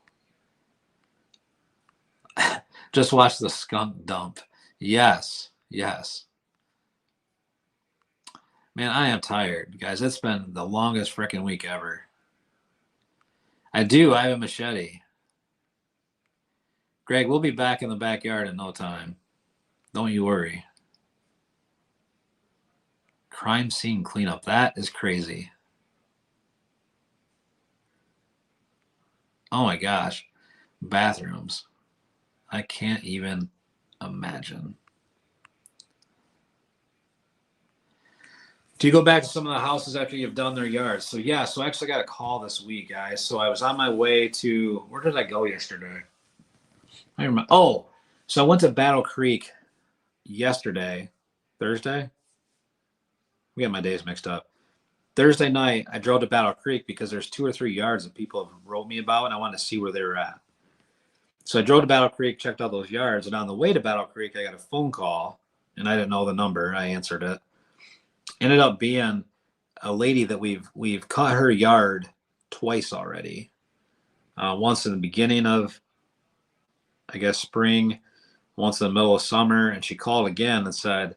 A: Just watch the skunk dump. Yes. Yes. Man, I am tired, guys. It's been the longest freaking week ever. I have a machete. Greg, we'll be back in the backyard in no time. Don't you worry. Crime scene cleanup. That is crazy. Oh my gosh. Bathrooms. I can't even imagine. Do you go back to some of the houses after you've done their yards? So yeah, so I actually got a call this week, guys. So I was on my way to, where did I go yesterday? I remember. Oh, so I went to Battle Creek yesterday, Thursday. We got my days mixed up. Thursday night, I drove to Battle Creek because there's 2 or 3 yards that people have wrote me about, and I wanted to see where they were at. So I drove to Battle Creek, checked out those yards, and on the way to Battle Creek, I got a phone call, and I didn't know the number. I answered it. Ended up being a lady that we've cut her yard twice already. Once in the beginning of, I guess, spring, once in the middle of summer, and she called again and said,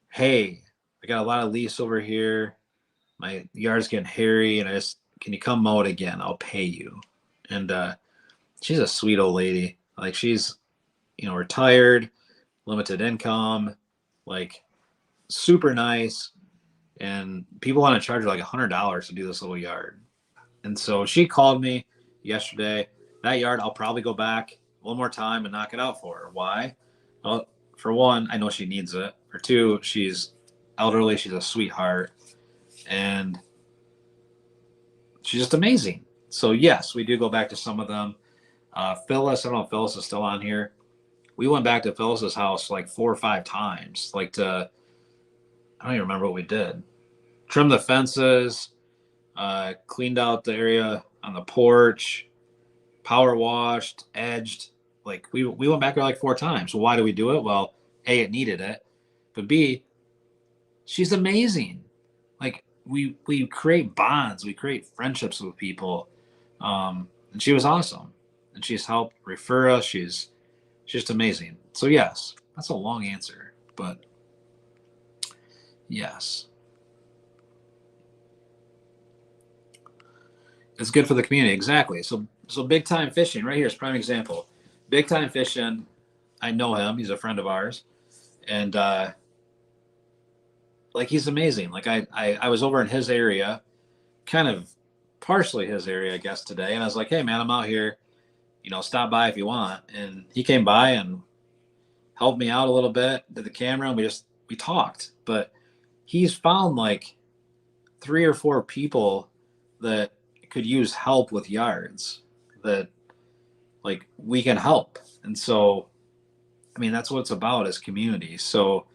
A: "Hey, I got a lot of leaves over here. My yard's getting hairy, and can you come mow it again? I'll pay you." And she's a sweet old lady. Like, she's, retired, limited income, like, super nice. And people want to charge her like $100 to do this little yard. And so she called me yesterday. That yard, I'll probably go back one more time and knock it out for her. Why? Well, for one, I know she needs it. For two, she's elderly. She's a sweetheart. And she's just amazing. So yes, we do go back to some of them. Phyllis, I don't know if Phyllis is still on here. We went back to Phyllis's house like 4 or 5 times, I don't even remember what we did. Trimmed the fences, cleaned out the area on the porch, power washed, edged. Like, we went back there like 4 times. So why do we do it? Well, A, it needed it, but B, she's amazing. Like, we create bonds, we create friendships with people, and she was awesome. And she's helped refer us. She's just amazing. So yes, that's a long answer, but yes. It's good for the community. Exactly. So big time fishing right here is prime example. Big time fishing. I know him. He's a friend of ours. And like, he's amazing. Like, I was over in his area, kind of partially his area, I guess, today. And I was like, "Hey man, I'm out here, stop by if you want." And he came by and helped me out a little bit, did the camera, and we talked. But he's found like 3 or 4 people that could use help with yards, that, like, we can help. And so, I mean, that's what it's about, is community. So,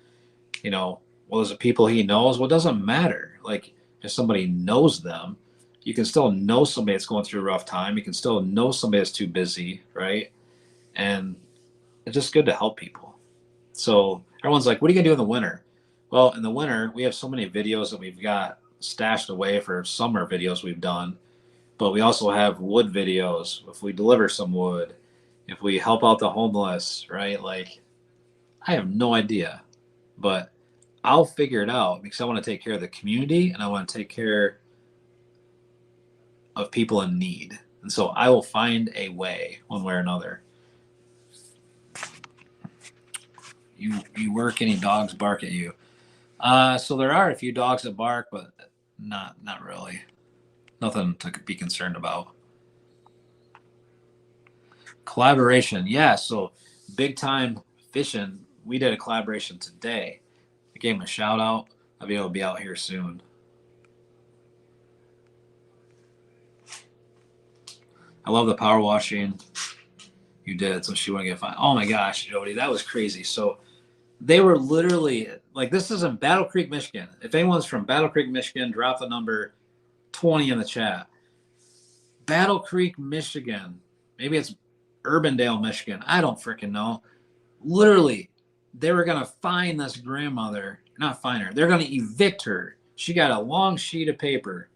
A: well, there's the people he knows. Well, it doesn't matter. Like, if somebody knows them, you can still know somebody that's going through a rough time. You can still know somebody that's too busy, right? And it's just good to help people. So everyone's like, "What are you gonna do in the winter?" Well, in the winter, we have so many videos that we've got stashed away for summer videos we've done, but we also have wood videos. If we deliver some wood, if we help out the homeless, right? Like, I have no idea, but I'll figure it out because I want to take care of the community and I want to take care of people in need. And so I will find a way, one way or another. You work, any dogs bark at you? So there are a few dogs that bark, but not really. Nothing to be concerned about. Collaboration, yeah. So big time fishing. We did a collaboration today. I gave him a shout out. I'll be able to be out here soon. I love the power washing you did, so she wouldn't get fined. Oh my gosh, Jody, that was crazy. So they were literally like, this is in Battle Creek, Michigan. If anyone's from Battle Creek, Michigan, drop the number 20 in the chat. Battle Creek, Michigan. Maybe it's Urbandale, Michigan. I don't freaking know. Literally, they were going to fine this grandmother. Not fine her. They're going to evict her. She got a long sheet of paper,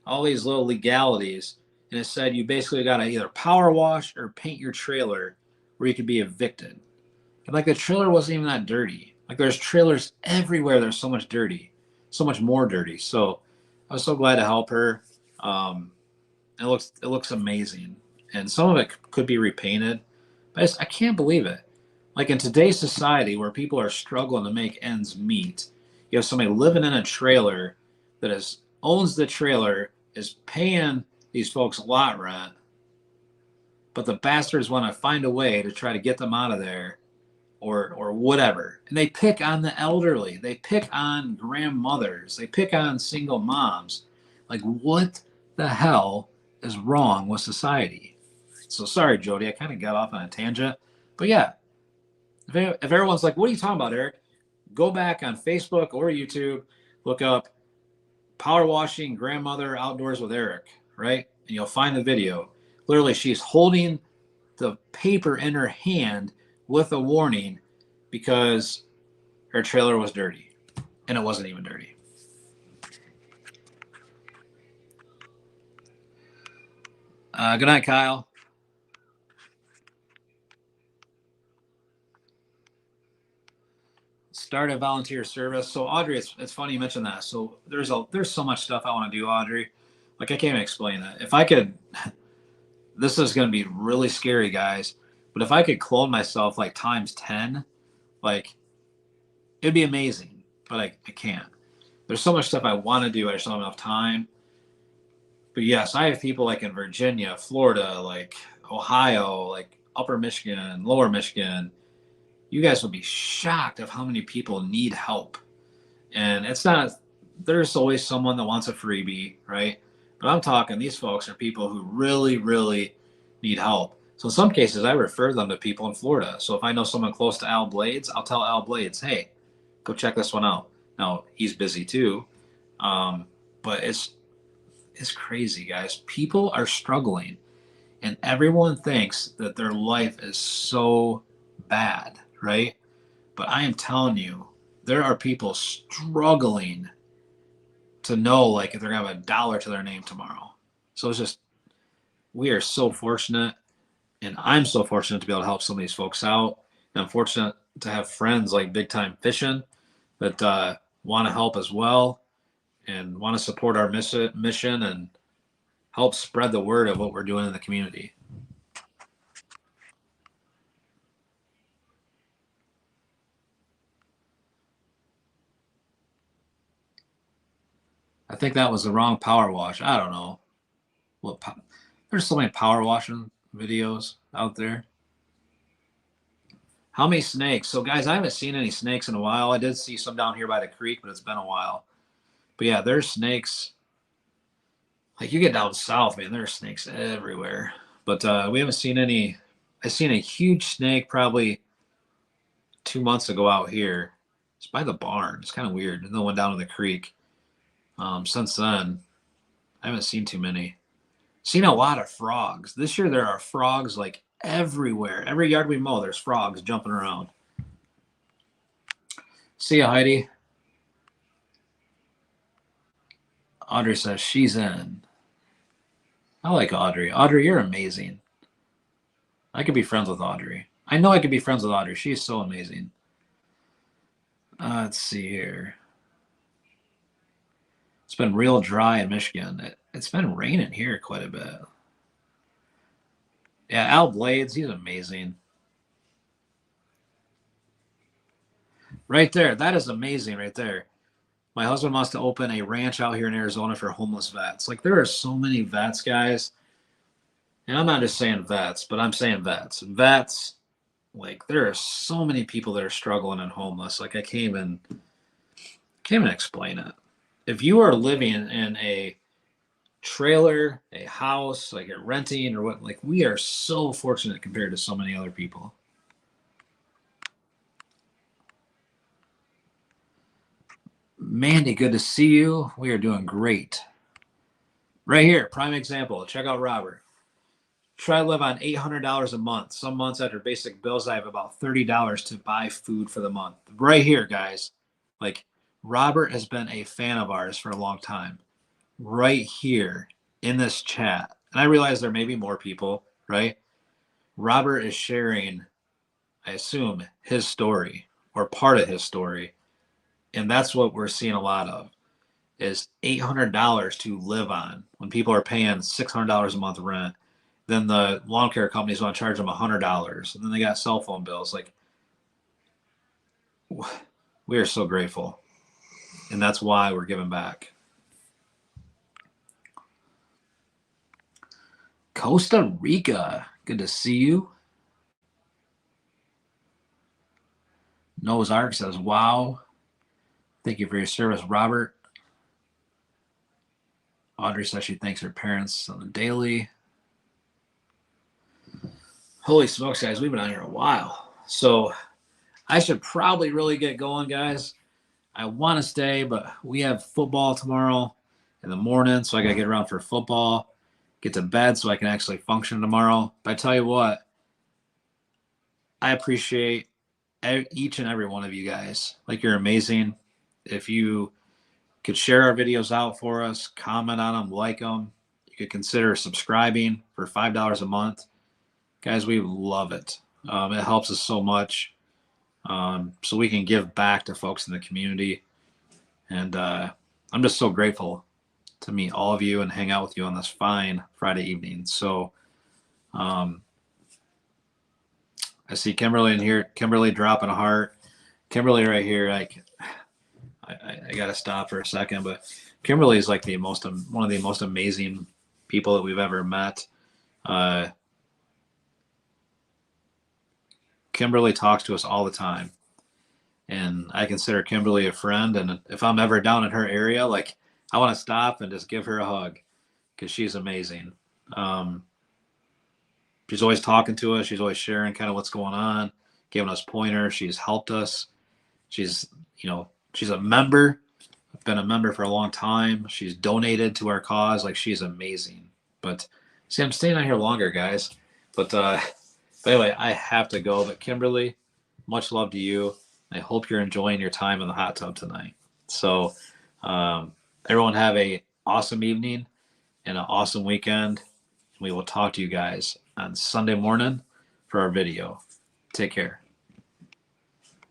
A: all these little legalities, and it said you basically got to either power wash or paint your trailer where you could be evicted. And like, the trailer wasn't even that dirty. Like, there's trailers everywhere. There's so much dirty, so much more dirty. So I was so glad to help her. It looks amazing, and some of it could be repainted, but I can't believe it. Like, in today's society where people are struggling to make ends meet, you have somebody living in a trailer that owns the trailer, is paying these folks lot rent, but the bastards want to find a way to try to get them out of there or whatever. And they pick on the elderly. They pick on grandmothers. They pick on single moms. Like, what the hell is wrong with society? So sorry, Jody, I kind of got off on a tangent. But yeah, if everyone's like, what are you talking about, Eric? Go back on Facebook or YouTube, look up power washing grandmother outdoors with Eric, right? And you'll find the video. Literally, she's holding the paper in her hand with a warning because her trailer was dirty, and it wasn't even dirty. Good night, Kyle. Start a volunteer service. So Audrey, it's funny you mentioned that. So there's so much stuff I want to do, Audrey. Like, I can't even explain it. If I could, this is going to be really scary, guys. But if I could clone myself like times 10, like, it'd be amazing. But I can't. There's so much stuff I want to do. I just don't have enough time. But yes, I have people like in Virginia, Florida, like Ohio, like Upper Michigan, Lower Michigan. You guys will be shocked of how many people need help. And it's not, there's always someone that wants a freebie, right? But I'm talking, these folks are people who really, really need help. So in some cases, I refer them to people in Florida. So if I know someone close to Al Blades, I'll tell Al Blades, hey, go check this one out. Now, he's busy too. But it's crazy, guys. People are struggling, and everyone thinks that their life is so bad, right? But I am telling you, there are people struggling to know, like, if they're gonna have $1 to their name tomorrow. So it's just, we are so fortunate, and I'm so fortunate to be able to help some of these folks out. And I'm fortunate to have friends like Big Time Fishing that want to help as well and want to support our mission and help spread the word of what we're doing in the community. I think that was the wrong power wash. I don't know. There's so many power washing videos out there. How many snakes? So, guys, I haven't seen any snakes in a while. I did see some down here by the creek, but it's been a while. But yeah, there's snakes. Like, you get down south, man, there's snakes everywhere. But we haven't seen any. I seen a huge snake probably 2 months ago out here. It's by the barn. It's kind of weird. And then went down to the creek. Since then, I haven't seen too many. Seen a lot of frogs. This year there are frogs like everywhere. Every yard we mow, there's frogs jumping around. See ya, Heidi. Audrey says she's in. I like Audrey. Audrey, you're amazing. I could be friends with Audrey. I know I could be friends with Audrey. She's so amazing. Let's see here. It's been real dry in Michigan. It's been raining here quite a bit. Yeah, Al Blades, he's amazing. Right there. That is amazing right there. My husband wants to open a ranch out here in Arizona for homeless vets. Like, there are so many vets, guys. And I'm not just saying vets, but I'm saying vets. Vets, like, there are so many people that are struggling and homeless. Like, I can't even explain it. If you are living in a trailer, a house, like you're renting or what, like, we are so fortunate compared to so many other people. Mandy, good to see you. We are doing great. Right here, prime example. Check out Robert. Try to live on $800 a month. Some months after basic bills, I have about $30 to buy food for the month. Right here, guys. Like, Robert has been a fan of ours for a long time. Right here in this chat. And I realize there may be more people, right? Robert is sharing, I assume, his story or part of his story. And that's what we're seeing a lot of, is $800 to live on when people are paying $600 a month rent. Then the lawn care companies want to charge them $100. And then they got cell phone bills. Like, we are so grateful. And that's why we're giving back. Costa Rica. Good to see you. Noah's Ark says, wow. Thank you for your service, Robert. Audrey says she thanks her parents on the daily. Holy smokes, guys, we've been on here a while. So I should probably really get going, guys. I want to stay, but we have football tomorrow in the morning, so I got to get around for football, get to bed so I can actually function tomorrow. But I tell you what, I appreciate each and every one of you guys. Like, you're amazing. If you could share our videos out for us, comment on them, like them, you could consider subscribing for $5 a month. Guys, we love it. It helps us so much, so we can give back to folks in the community. And I'm just so grateful to meet all of you and hang out with you on this fine Friday evening. So I see Kimberly in here. Kimberly dropping a heart. Kimberly right here. Like, I got to stop for a second, but Kimberly is like one of the most amazing people that we've ever met. Kimberly talks to us all the time, and I consider Kimberly a friend. And if I'm ever down in her area, like, I want to stop and just give her a hug because she's amazing. She's always talking to us. She's always sharing kind of what's going on, giving us pointers. She's helped us. She's a member, been a member for a long time. She's donated to our cause. Like, she's amazing. But see, I'm staying on here longer, guys. But anyway, I have to go. But Kimberly, much love to you. I hope you're enjoying your time in the hot tub tonight. So everyone have a awesome evening and an awesome weekend. We will talk to you guys on Sunday morning for our video. Take care.